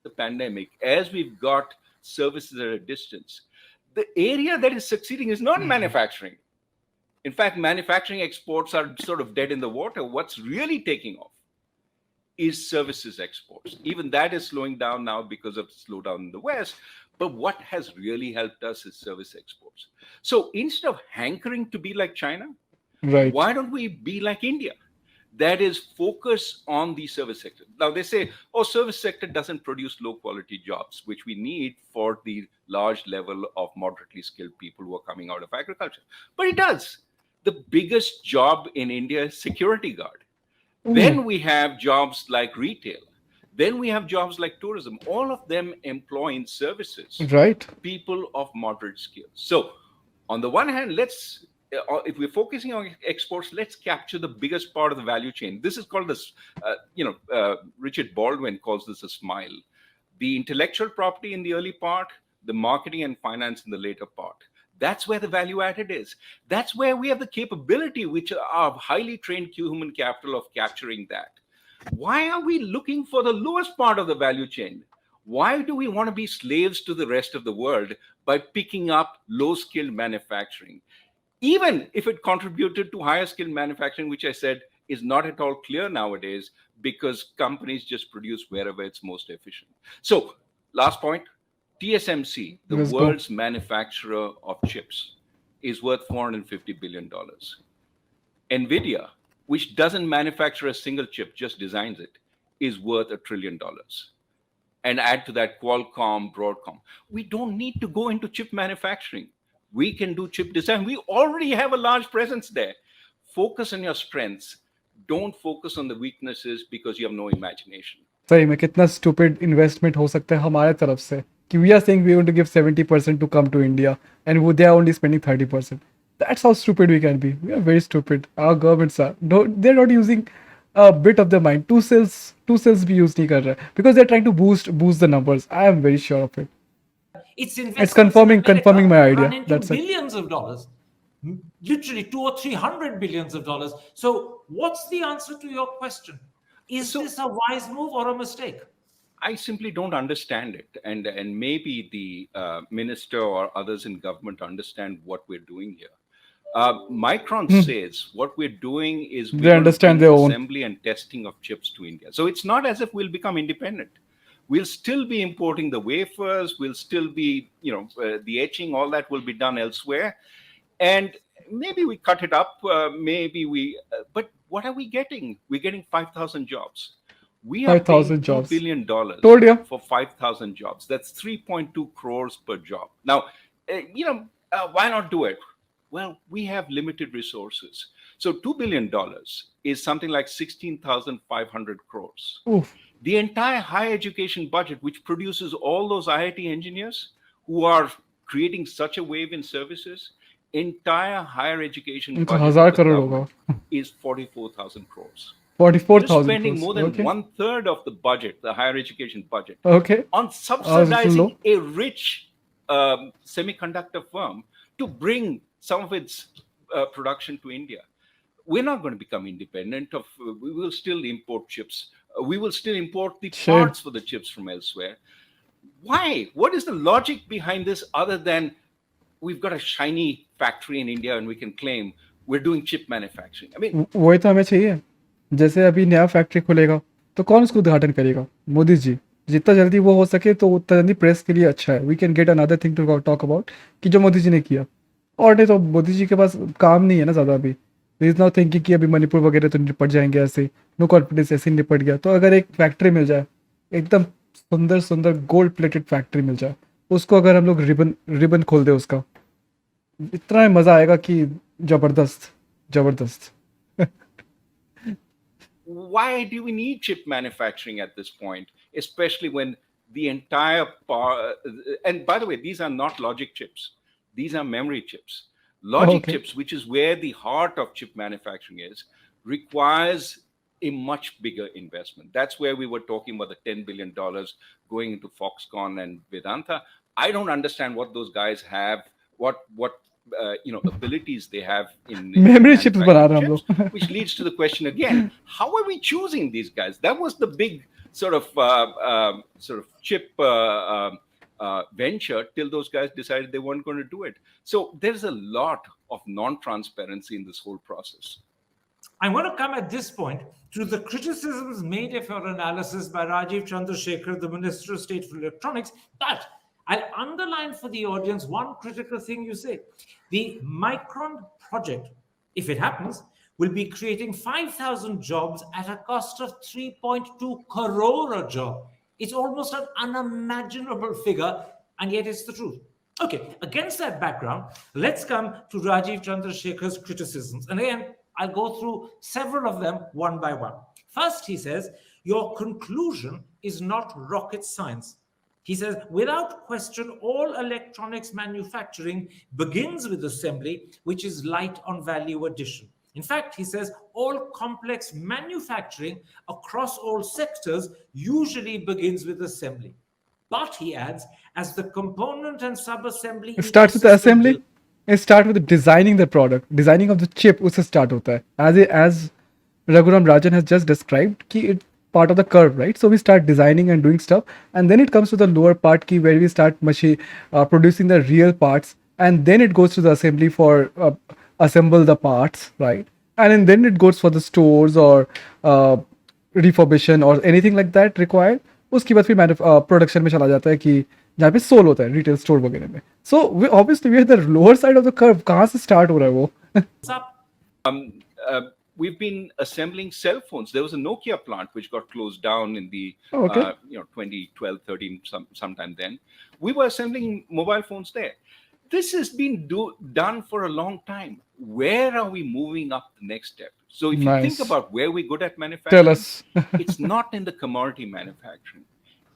the pandemic, as we've got services at a distance, the area that is succeeding is not manufacturing. In fact, manufacturing exports are sort of dead in the water. What's really taking off is services exports. Even that is slowing down now because of the slowdown in the West. But what has really helped us is service exports. So instead of hankering to be like China, Right. why don't we be like India? That is focus on the service sector. Now they say, oh, service sector doesn't produce low quality jobs, which we need for the large level of moderately skilled people who are coming out of agriculture. But it does. The biggest job in India is security guard. Then we have jobs like retail. Then we have jobs like tourism. All of them employ in services Right. people of moderate skills. So on the one hand, if we're focusing on exports, let's capture the biggest part of the value chain. This is called this, Richard Baldwin calls this a smile. The intellectual property in the early part, the marketing and finance in the later part. That's where the value added is. That's where we have the capability, which are highly trained human capital of capturing that. Why are we looking for the lowest part of the value chain? Why do we want to be slaves to the rest of the world by picking up low-skilled manufacturing? Even if it contributed to higher skilled manufacturing, which I said is not at all clear nowadays because companies just produce wherever it's most efficient. So last point, TSMC, the Let's go. world's manufacturer of chips, is worth $450 billion. NVIDIA, which doesn't manufacture a single chip, just designs it, is worth $1 trillion. And add to that Qualcomm, Broadcom. We don't need to go into chip manufacturing. We can do chip design. We already have a large presence there. Focus on your strengths. Don't focus on the weaknesses because you have no imagination. सही में कितना stupid investment हो सकता है हमारे तरफ से कि we are saying we want to give 70% to come to India and they are only spending 30%. That's how stupid we can be. We are very stupid. Our governments are. They're not using a bit of their mind. Two cells भी use नहीं कर रहा है because they're trying to boost the numbers. I am very sure of it. It's confirming my idea. Run into That's it. billions of dollars, literally 200 or 300 billions of dollars. So, what's the answer to your question? Is this a wise move or a mistake? I simply don't understand it. And maybe the minister or others in government understand what we're doing here. Micron says what we're doing is They understand their own assembly and testing of chips to India. So it's not as if we'll become independent. We'll still be importing the wafers. We'll still be, the etching, all that will be done elsewhere. And maybe we cut it up. But what are we getting? We're getting 5,000 jobs. We are paying $2 billion Told you. for 5,000 jobs. That's 3.2 crores per job. Now, why not do it? Well, we have limited resources. So $2 billion is something like 16,500 crores. Oof. The entire higher education budget, which produces all those IIT engineers who are creating such a wave in services, entire higher education budget is 44,000 crores. 44,000 You're spending crores. more than Okay. 1/3 of the budget, the higher education budget, Okay. on subsidizing a rich semiconductor firm to bring some of its production to India. We're not going to become independent of, we will still import chips. We will still import the Sure. parts for the chips from elsewhere. Why? What is the logic behind this other than we've got a shiny factory in India and we can claim we're doing chip manufacturing? I mean, वही तो हमें चाहिए. जैसे अभी नया factory खुलेगा तो कौन उसको उद्घाटन करेगा? मोदी जी. जितना जल्दी वो हो सके तो उतना जल्दी प्रेस के लिए अच्छा है. We can get another thing to talk about कि जो मोदी जी ने किया. और नहीं तो मोदी जी के पास काम नहीं है ना ज़्यादा अभी. इज नाउ थिंकिंग कि अभी मणिपुर वगैरह तो निपट जाएंगे ऐसे. नो कॉन्फिडेंस ऐसे ही निपट गया. तो अगर एक फैक्ट्री मिल जाए, एकदम सुंदर सुंदर गोल्ड प्लेटेड फैक्ट्री मिल जाए, उसको अगर हम लोग रिबन खोल दे उसका, इतना मज़ा आएगा कि जबरदस्त जबरदस्त. why do we need chip manufacturing at this point, especially when the entire and by the way, these are not logic chips, these are memory chips. Logic chips, which is where the heart of chip manufacturing is, requires a much bigger investment. That's where we were talking about the $10 billion going into Foxconn and Vedanta. I don't understand what those guys have, what abilities they have in memory chips, which leads to the question again: how are we choosing these guys? That was the big sort of chip venture till those guys decided they weren't going to do it. So there's a lot of non-transparency in this whole process. I want to come at this point to the criticisms made of your analysis by Rajeev Chandrasekhar, the Minister of State for Electronics, but I'll underline for the audience one critical thing you say. The Micron project, if it happens, will be creating 5,000 jobs at a cost of 3.2 crore a job. It's almost an unimaginable figure, and yet it's the truth. Okay, against that background, let's come to Rajeev Chandrasekhar's criticisms. And again, I'll go through several of them one by one. First, he says, your conclusion is not rocket science. He says, without question, all electronics manufacturing begins with assembly, which is light on value addition. In fact, he says, all complex manufacturing across all sectors usually begins with assembly. But, he adds, as the component and sub-assembly... It starts with the assembly. It starts with designing the product. Designing of the chip, usse start hota hai. As Raghuram Rajan has just described, ki it part of the curve, right? So we start designing and doing stuff, and then it comes to the lower part key where we start producing the real parts, and then it goes to the assembly for assemble the parts, right? And then it goes for the stores or refurbishment or anything like that required. उसके बाद फिर production में चला जाता है कि जहाँ पे सोल होता है रिटेल स्टोर वगैरह में. So obviously we are the lower side of the curve. कहाँ से स्टार्ट हो रहा है वो? We've been assembling cell phones. There was a Nokia plant which got closed down in the 2012, 13, sometime then. We were assembling mobile phones there. This has been done for a long time. Where are we moving up the next step? So if you think about where we're good at manufacturing, tell us. It's not in the commodity manufacturing.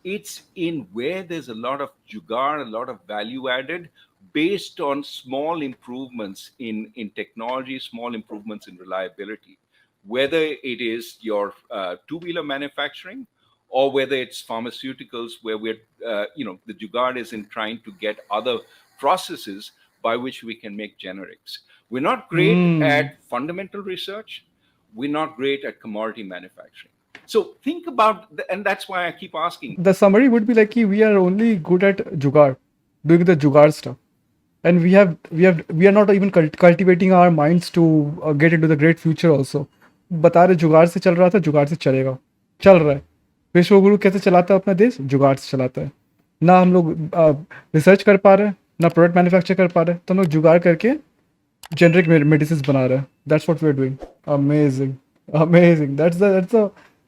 It's in where there's a lot of jugaad, a lot of value added, based on small improvements in technology, small improvements in reliability. Whether it is your two-wheeler manufacturing, or whether it's pharmaceuticals, where we're, the jugaad is in trying to get other processes by which we can make generics. We're not great at fundamental research. We're not great at commodity manufacturing. So think about, and that's why I keep asking. The summary would be like, we are only good at jugaad, doing the jugaad stuff. And we are not even cultivating our minds to get into the great future also. बता रहे जुगाड़ से चल रहा था, जुगाड़ से चलेगा, चल रहा है. विश्वगुरु कैसे चलाता है अपना देश? जुगाड़ से चलाता है. ना हम लोग रिसर्च कर पा रहे हैं, ना प्रोडक्ट मैन्युफैक्चर कर पा रहे हैं, तो हम लोग जुगाड़ करके जेनरिक मेडिसिन बना रहे हैं. That's what we are doing. Amazing. That's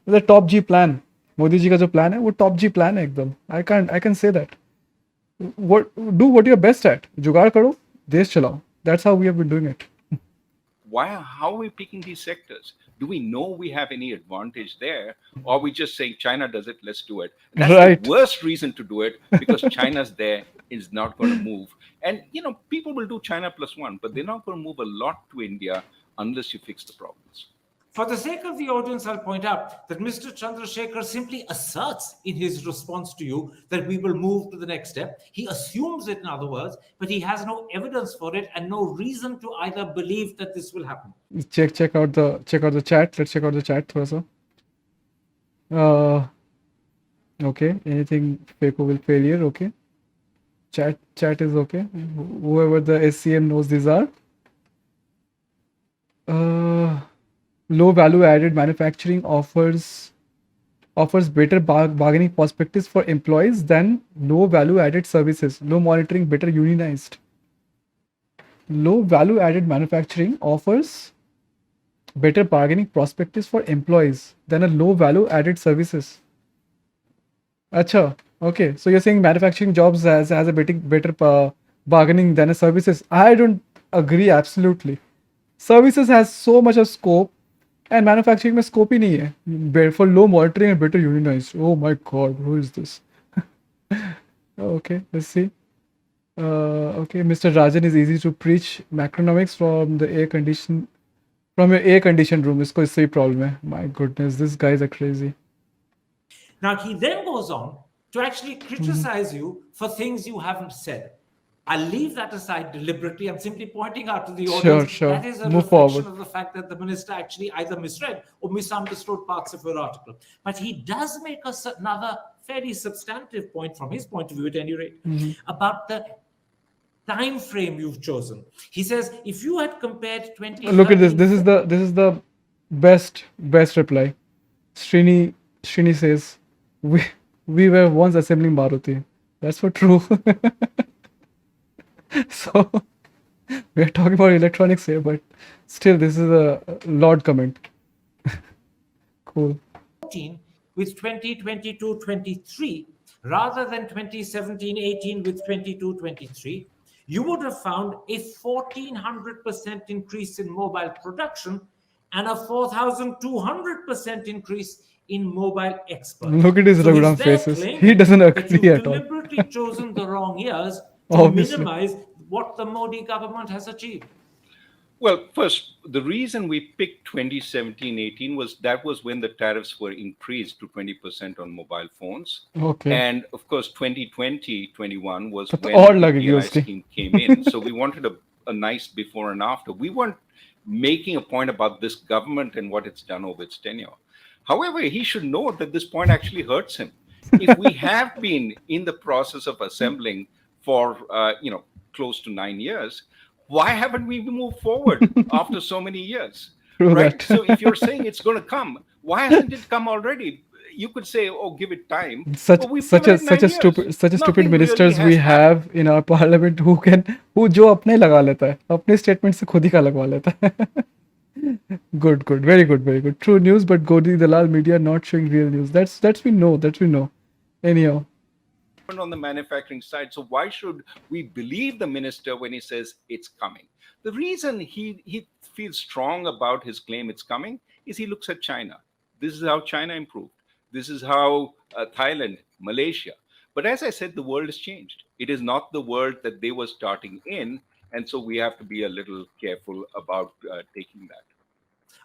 the top G plan. Modi ji का जो प्लान है वो टॉप जी प्लान है एकदम. I can say that. Do what you're best at. जुगाड़ करो, देश चलाओ. That's how we have been doing it. How are we picking these sectors? Do we know we have any advantage there, or are we just saying China does it, let's do it? That's the worst reason to do it, because China's there, is not going to move. And people will do China plus one, but they're not going to move a lot to India unless you fix the problems. For the sake of the audience, I'll point out that Mr. Chandrasekhar simply asserts in his response to you that we will move to the next step. He assumes it, in other words, but he has no evidence for it and no reason to either believe that this will happen. check out the chat. Let's check out the chat thoda sa. Okay, anything fake will failure. Okay, chat is okay. Whoever the SCM knows these are. Low value added manufacturing offers better bargaining perspectives for employees than low value added services. Low monitoring, better unionized. Low value added manufacturing offers better bargaining perspectives for employees than a low value added services. Acha, okay. So you're saying manufacturing jobs has a better bargaining than a services. I don't agree absolutely. Services has so much of scope and manufacturing में scope ही नहीं है for low monitoring and better unionized. Oh my god, who is this? Okay, let's see. Okay, Mr. Rajan is easy to preach macronomics from your air conditioned room. इसको इससे ही problem है. My goodness, these guys are crazy. Now, he then goes on to actually criticize you for things you haven't said. I'll leave that aside deliberately. I'm simply pointing out to the audience Sure. that is a Move reflection forward. of the fact that the minister actually either misread or misunderstood parts of your article. But he does make another fairly substantive point from his point of view, at any rate, about the time frame you've chosen. He says if you had compared 20. Look at this. This is the best reply. Srini says, we were once assembling Maruti. That's for true. So we're talking about electronics here, but still this is a Lord comment. Cool. With 2022-23 rather than 2017-18 with 22-23, you would have found a 1,400% increase in mobile production and a 4,200% increase in mobile exports. Look at his Raghuram faces. He doesn't agree at all. You've deliberately chosen the wrong years to Obviously. minimize what the Modi government has achieved. Well, first, the reason we picked 2017-18 was when the tariffs were increased to 20% on mobile phones. Okay. And of course, 2020-21 was But when और the लगेगी PLI उसकी. scheme came in. So we wanted a nice before and after. We weren't making a point about this government and what it's done over its tenure. However, he should know that this point actually hurts him. If we have been in the process of assembling for close to 9 years, why haven't we moved forward after so many years? True Right? that. So if you're saying it's going to come, why hasn't it come already? You could say, "Oh, give it time." Such But we've a given it 9 years. stupid Nothing ministers really we has have in our parliament who जो अपने लगा लेता है अपने statement से खुद ही का लगवा लेता है. Good, very good. True news, but Godi Dalal media not showing real news. That's we know. Anyhow. On the manufacturing side. So why should we believe the minister when he says it's coming? The reason he feels strong about his claim it's coming is he looks at China. This is how China improved. This is how Thailand, Malaysia. But as I said, the world has changed. It is not the world that they were starting in. And so we have to be a little careful about taking that.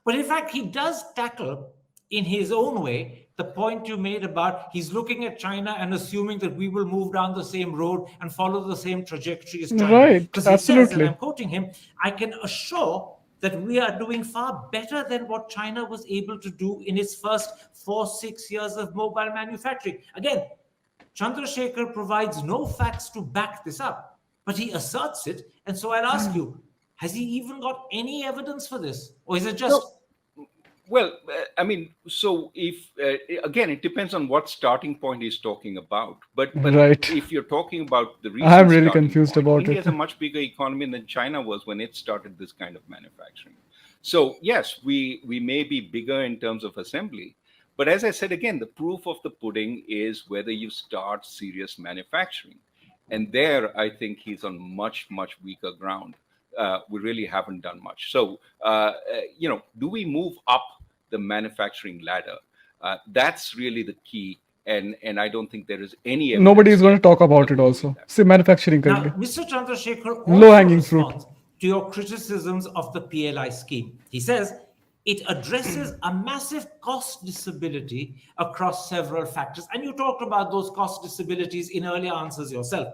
But in fact, he does tackle in his own way the point you made about he's looking at China and assuming that we will move down the same road and follow the same trajectory as China. Right, Because he says, and absolutely. I'm quoting him, I can assure that we are doing far better than what China was able to do in its first 4-6 years of mobile manufacturing. Again, Chandrasekhar provides no facts to back this up, but he asserts it. And so I'll ask you, has he even got any evidence for this? Or is it just... Well, so if, again, it depends on what starting point he's talking about. But Right. if you're talking about the recent I'm really starting confused point, about India it. is a much bigger economy than China was when it started this kind of manufacturing. So yes, we may be bigger in terms of assembly. But as I said, again, the proof of the pudding is whether you start serious manufacturing. And there, I think he's on much, much weaker ground. We really haven't done much. So, do we move up the manufacturing ladder? That's really the key. And I don't think there is any evidence. Nobody is going to talk about that it we're also. doing that. See, manufacturing Now, करेंगे. Mr. Chandrasekhar Low-hanging also fruit. responds to your criticisms of the PLI scheme. He says, It addresses a massive cost disability across several factors. And you talked about those cost disabilities in earlier answers yourself.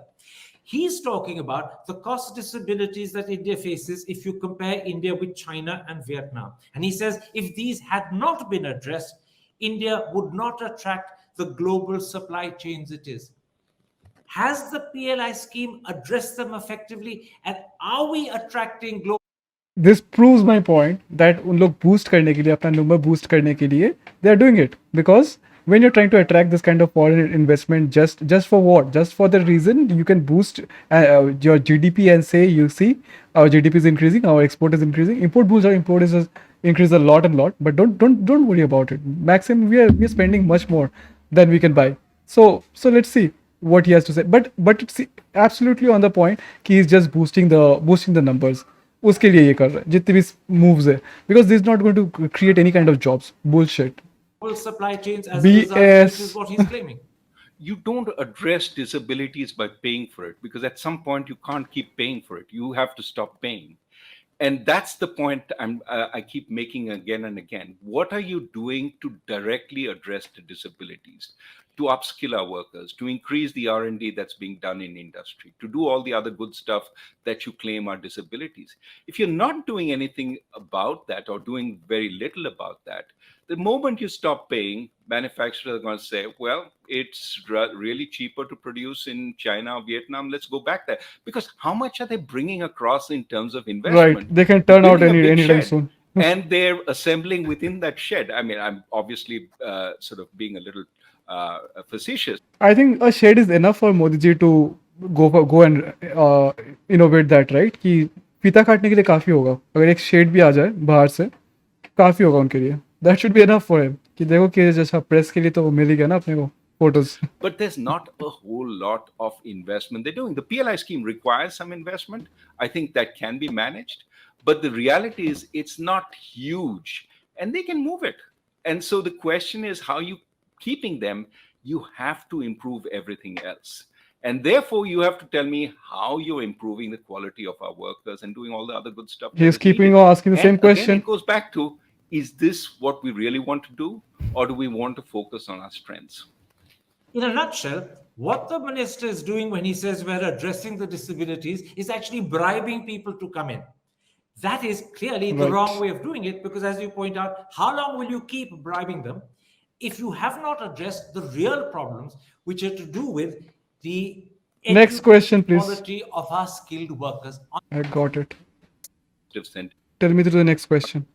He's talking about the cost disabilities that India faces if you compare India with China and Vietnam. And he says if these had not been addressed, India would not attract the global supply chains it is. Has the PLI scheme addressed them effectively? And are we attracting global? This proves my point that उन लोग boost करने के लिए अपना number boost करने के लिए they are doing it because when you're trying to attract this kind of foreign investment just for what, just for the reason you can boost your GDP and say you see our GDP is increasing, our export is increasing, import boost, our import is increase a lot and lot, but don't worry about it. Maximum we are spending much more than we can buy. So let's see what he has to say. But it's absolutely on the point. He is just boosting the numbers. उसके लिए ये कर रहा है जितने भी moves है because this is not going to create any kind of jobs. Bullshit. Supply chains as a result, which is what he's claiming. You don't address disabilities by paying for it, because at some point you can't keep paying for it. You have to stop paying. And that's the point I keep making again and again. What are you doing to directly address the disabilities, to upskill our workers, to increase the R&D that's being done in industry, to do all the other good stuff that you claim are disabilities? If you're not doing anything about that or doing very little about that, the moment you stop paying, manufacturers are going to say, well, it's really cheaper to produce in China or Vietnam. Let's go back there. Because how much are they bringing across in terms of investment? Right. They can turn out anytime soon. And they're assembling within that shed. I mean, I'm obviously sort of being a little facetious. I think a shed is enough for Modi ji to go and innovate that, right? कि फीता काटने के लिए काफी होगा. अगर एक shade भी आ जाए बाहर से, काफी होगा उनके लिए. That should be enough for him. कि देखो कि जैसा प्रेस के लिए तो मिल ही गया ना अपने को photos. But there's not a whole lot of investment they're doing. The PLI scheme requires some investment. I think that can be managed. But the reality is it's not huge and they can move it. And so the question is, how you keeping them? You have to improve everything else. And therefore, you have to tell me how you're improving the quality of our workers and doing all the other good stuff. He's keeping on asking the same question. Again, it goes back to, is this what we really want to do? Or do we want to focus on our strengths? In a nutshell, what the minister is doing when he says we're addressing the disabilities is actually bribing people to come in. That is clearly the wrong way of doing it, because as you point out, how long will you keep bribing them if you have not addressed the real problems, which are to do with the next question, please, quality of our skilled workers? I got it. Tell me to the next question.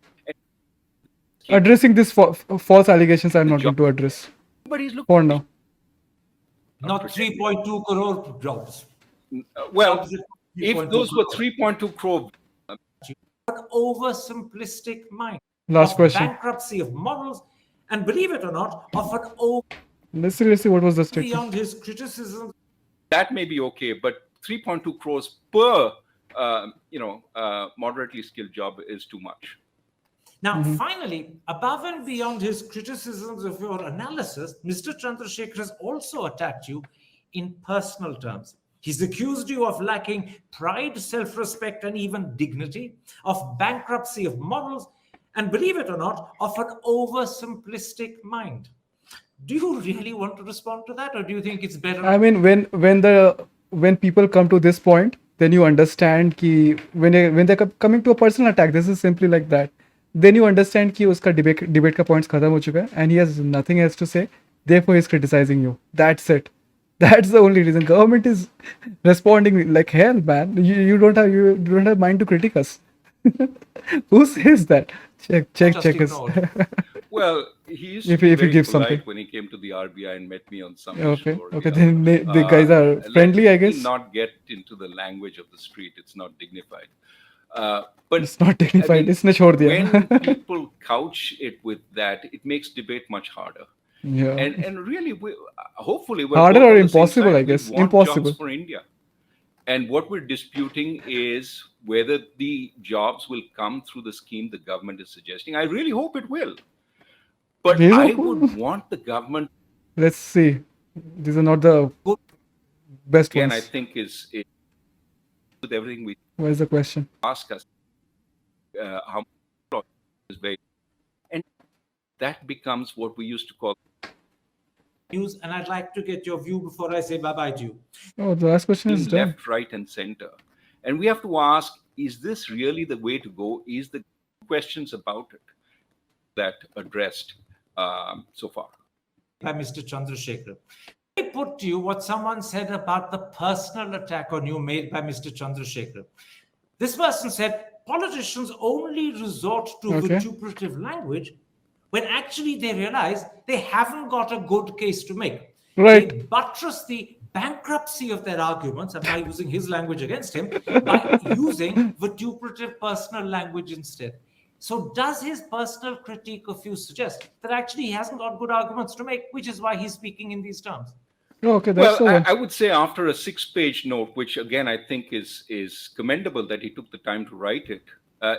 Addressing these false allegations, I'm not going to address for now. Not 3.2 crore jobs. Well, if those were 3.2 crore, but oversimplistic mind. Last question. Bankruptcy of models, and believe it or not, of an over. Let's see what was the statement. Beyond his criticism. That may be okay, but 3.2 crores per, moderately skilled job is too much. Now, finally, above and beyond his criticisms of your analysis, Mr. Chandrasekhar has also attacked you in personal terms. He's accused you of lacking pride, self-respect, and even dignity, of bankruptcy of models, and believe it or not, of an oversimplistic mind. Do you really want to respond to that, or do you think it's better? I mean, when people come to this point, then you understand कि when they're coming to a personal attack, this is simply like that. Then you understand कि उसका debate का points खत्म हो चुका है, and he has nothing else to say. Therefore, he's criticizing you. That's it. That's the only reason. Government is responding like hell, man. You don't have mind to critique us. Who says that? Check us. Well, he used if to be you very give polite something when he came to the RBI and met me on some okay. issue or Okay, the then other. the guys are friendly, I guess. Not get into the language of the street. It's not dignified. But it's not dignified. इसने छोड़ दिया. When people couch it with that, it makes debate much harder. Yeah. And really, hopefully, we're harder both or on the same impossible, side. I guess. We want Impossible jobs for India. And what we're disputing is whether the jobs will come through the scheme the government is suggesting. I really hope it will. But I would want the government. Let's see. These are not the best ones. I think is with everything we. Where's the question? Ask us how much is very. that becomes what we used to call News, and I'd like to get your view before I say bye-bye to you. Oh, the last question is done. left, right, and center. And we have to ask, is this really the way to go? Is the questions about it that addressed so far? By Mr. Chandrasekhar. Let me put to you what someone said about the personal attack on you made by Mr. Chandrasekhar. This person said politicians only resort to vituperative language when actually they realize they haven't got a good case to make. Right. They buttress the bankruptcy of their arguments, I'm now using his language against him, by using vituperative personal language instead. So does his personal critique of you suggest that actually he hasn't got good arguments to make, which is why he's speaking in these terms? Okay, that's the Well, one. I would say after a 6-page note, which again I think is commendable that he took the time to write it,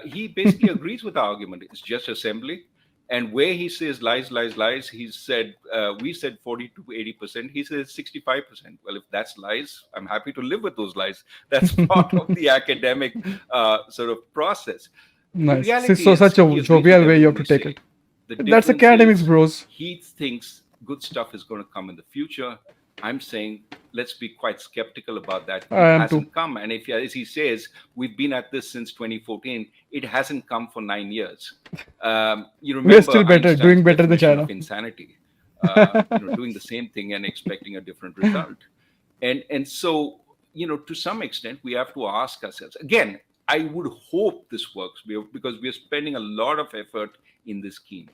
he basically agrees with the argument. It's just assembly. And where he says lies, lies, lies, he said, we said 40 to 80%, he says 65%. Well, if that's lies, I'm happy to live with those lies. That's part of the academic sort of process. Nice. reality So is such a he agrees jovial with way you have to everything take we it. say. The That's difference academics, is bros. He thinks good stuff is going to come in the future. I'm saying let's be quite skeptical about that. It I am hasn't too. come. And if, as he says, we've been at this since 2014, it hasn't come for 9 years. You remember We are still better, Einstein's doing better than definition China. of insanity, doing the same thing and expecting a different result. And so, to some extent, we have to ask ourselves, again, I would hope this works because we are spending a lot of effort in this scheme.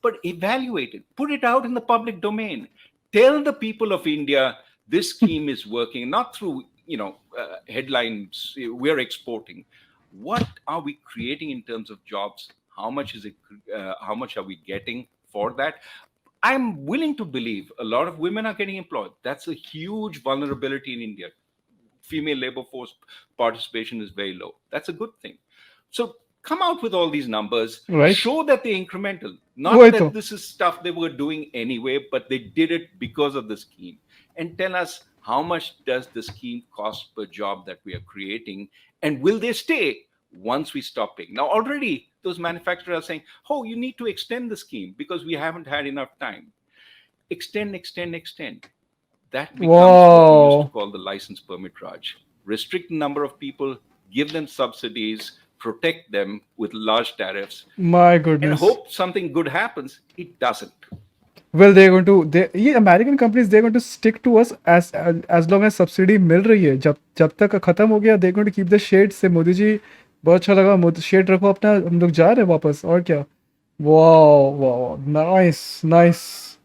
But evaluate it, put it out in the public domain. Tell the people of India this scheme is working, not through headlines. We're exporting. What are we creating in terms of jobs? How much is it? How much are we getting for that? I'm willing to believe a lot of women are getting employed. That's a huge vulnerability in India. Female labor force participation is very low. That's a good thing. So come out with all these numbers, Right. show that they're incremental, not Right. that this is stuff they were doing anyway, but they did it because of the scheme. And tell us, how much does the scheme cost per job that we are creating? And will they stay once we stop paying? Now, already those manufacturers are saying, oh, you need to extend the scheme because we haven't had enough time. Extend. That becomes what we used to call the license permit Raj. Restrict the number of people, give them subsidies, protect them with large tariffs, My and goodness. hope something good happens. It doesn't. Well, they're going to. American companies, they're going to stick to us as long as subsidy मिल रही है. जब तक खत्म हो गया, they're going to keep the shade. से मोदी जी बहुत अच्छा लगा. Shade रखो अपना. हम लोग जा रहे हैं वापस. और क्या? Wow. Nice.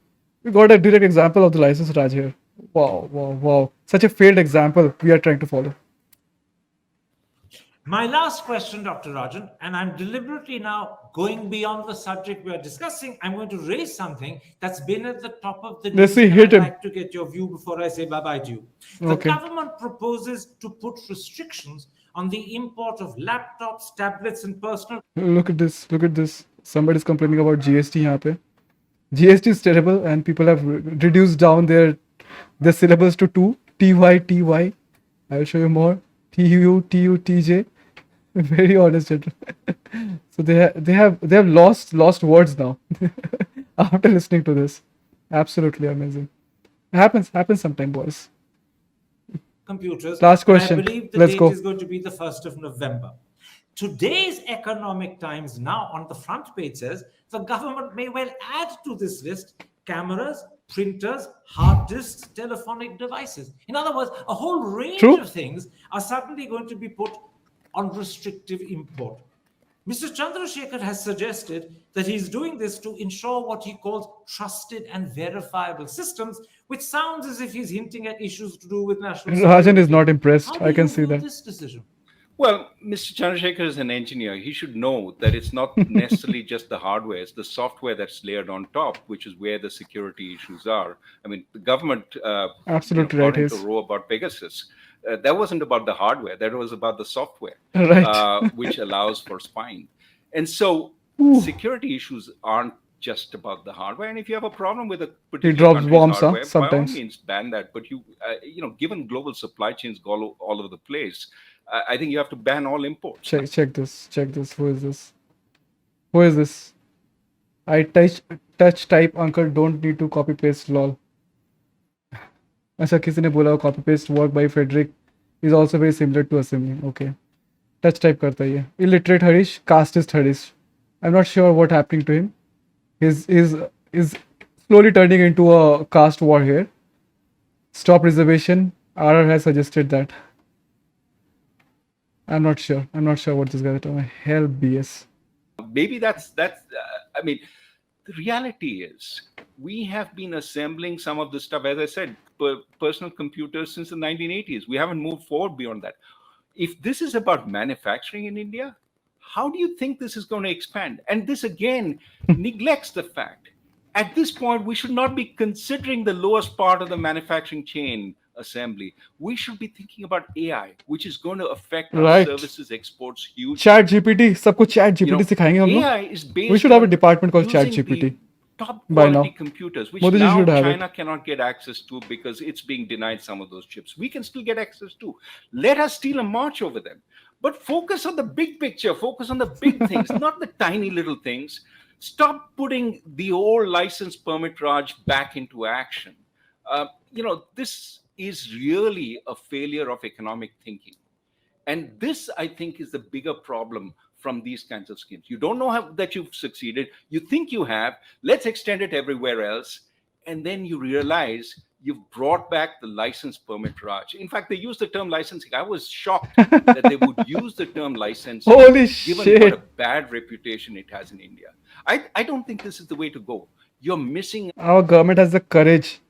We got a direct example of the license Raj here. Wow. Such a failed example we are trying to follow. My last question, Dr. Rajan, and I'm deliberately now going beyond the subject we are discussing. I'm going to raise something that's been at the top of the news. Let's see, and hit I'd him. like to get your view before I say bye-bye to you. The Okay. government proposes to put restrictions on the import of laptops, tablets, and personal... Look at this. Somebody's complaining about GST यहाँ पे. GST is terrible, and people have reduced down their syllables to 2. TY. I will show you more. TUTJ. Very honest, gentlemen. So they have lost words now after listening to this. Absolutely amazing. Happens sometime, boys. computers. Last question. I believe the Let's date go. is going to be the 1st of November. Today's Economic Times now on the front page says the government may well add to this list cameras, printers, hard disks, telephonic devices. In other words, a whole range True. of things are suddenly going to be put on restrictive import. Mr. Chandrasekhar has suggested that he's doing this to ensure what he calls trusted and verifiable systems, which sounds as if he's hinting at issues to do with national security. Rajan is not impressed. How do I can you see view that. this decision? Well, Mr. Chandrasekhar is an engineer. He should know that it's not necessarily just the hardware, it's the software that's layered on top, which is where the security issues are. I mean, the government, Absolutely right, got into yes. a row about Pegasus. That wasn't about the hardware, that was about the software, Right. which allows for spying. And so security issues aren't just about the hardware. And if you have a problem with a particular drops country's bombs, huh, hardware, by sometimes. all means ban that. But given global supply chains go all over the place, I think you have to ban all imports. Check this. Who is this? I touch type uncle don't need to copy paste lol. अच्छा किसी ने बोला copy paste work by Frederick is also very similar to assembly. Okay. Touch type करता है ये. Illiterate Harish, casteist Harish. I'm not sure what happening to him. Is slowly turning into a caste war here. Stop reservation. RR has suggested that. I'm not sure. I'm not sure what this guy is talking about. Hell BS. Maybe that's I mean, the reality is we have been assembling some of this stuff, as I said, personal computers since the 1980s. We haven't moved forward beyond that. If this is about manufacturing in India, how do you think this is going to expand? And this again neglects the fact at this point we should not be considering the lowest part of the manufacturing chain, assembly. We should be thinking about AI, which is going to affect our Right. services exports hugely. Chat GPT. सबको Chat You GPT know, सिखाएंगे हम लोग. AI is based We should have a on department called Chat using GPT. the top By quality now. computers, which Modi ji now should have China cannot get access to because it's being denied some of those chips. We can still get access to. Let us steal a march over them. But focus on the big picture, focus on the big things, not the tiny little things. Stop putting the old license permit Raj back into action. This is really a failure of economic thinking. And this, I think, is the bigger problem from these kinds of schemes. You don't know that you've succeeded. You think you have. Let's extend it everywhere else. And then you realize you've brought back the license permit Raj. In fact, they use the term licensing. I was shocked that they would use the term licensing, Holy given shit. what a bad reputation it has in India. I don't think this is the way to go. You're missing. Our government has the courage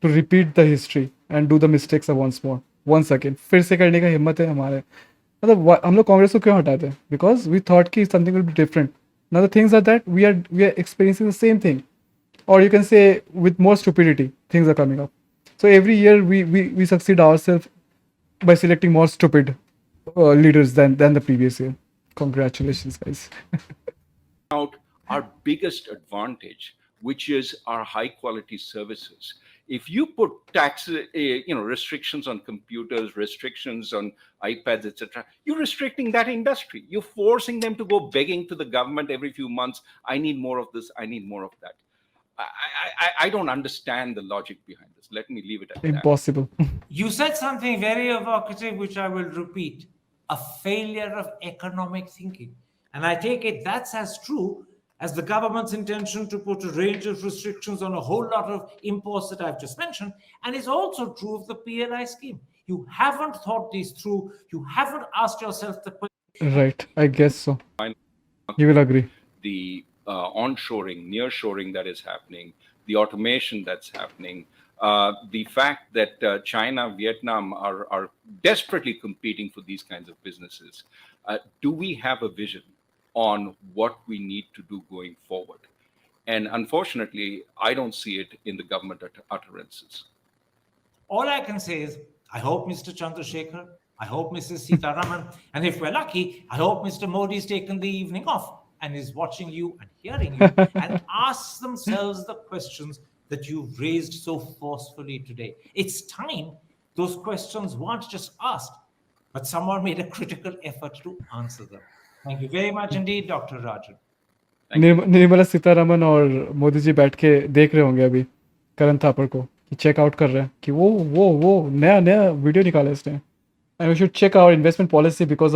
to repeat the history and do the mistakes once more. Once again. फिर से करने का हिम्मत है हमारे. मतलब हम लोग कांग्रेस को क्यों हटाते हैं? Because we thought कि something will be different. Now the things are that we are experiencing the same thing. Or you can say with more stupidity, things are coming up. So every year we succeed ourselves by selecting more stupid leaders than the previous year. Congratulations, guys. Out our biggest advantage, which is our high quality services. If you put restrictions on computers, restrictions on iPads, etc., you're restricting that industry. You're forcing them to go begging to the government every few months. I need more of this. I need more of that. I don't understand the logic behind this. Let me leave it at that. Impossible. You said something very evocative, which I will repeat: a failure of economic thinking. And I take it that's as true as the government's intention to put a range of restrictions on a whole lot of imports that I've just mentioned, and it's also true of the PLI scheme. You haven't thought these through. You haven't asked yourself the question. Right. I guess so. You will agree. The onshoring, nearshoring that is happening, the automation that's happening, the fact that China, Vietnam are desperately competing for these kinds of businesses. Do we have a vision on what we need to do going forward? And unfortunately, I don't see it in the government utterances. All I can say is, I hope Mr. Chandrasekhar, I hope Mrs. Sitaraman, and if we're lucky, I hope Mr. Modi's taken the evening off and is watching you and hearing you and asks themselves the questions that you've raised so forcefully today. It's time those questions weren't just asked, but someone made a critical effort to answer them. Thank you very much indeed, Dr. Rajan. Nirmala Sitharaman और मोदी जी बैठ के देख रहे होंगे अभी करण थापर को कि check out कर रहे हैं कि वो नया वीडियो निकाला इसने. And we should check our investment policy because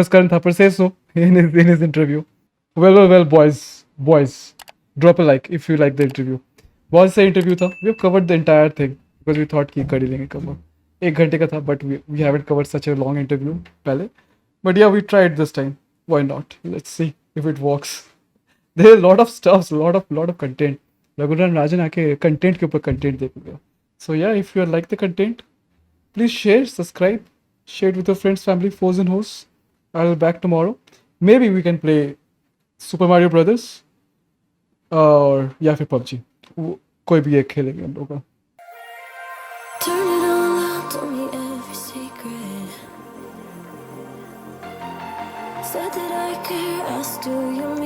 Karan Thapar says so in his interview. Well, boys, drop a like if you like the interview. बहुत सही interview था. We have covered the entire thing because we thought कि कर ही लेंगे cover. 1 घंटे का था, but we haven't covered such a long interview पहले. But yeah, we tried this time. Why not? Let's see if it works. There are a lot of stuff, lot of content. Raghuram Rajan आके content के ऊपर content देखेगा. So yeah, if you like the content, please share, subscribe, share it with your friends, family, foes and hosts. I'll be back tomorrow. Maybe we can play Super Mario Brothers or या फिर PUBG. कोई भी एक खेलेंगे हम लोग का. Turn it all out, tell me every secret. Said that I care, asked do you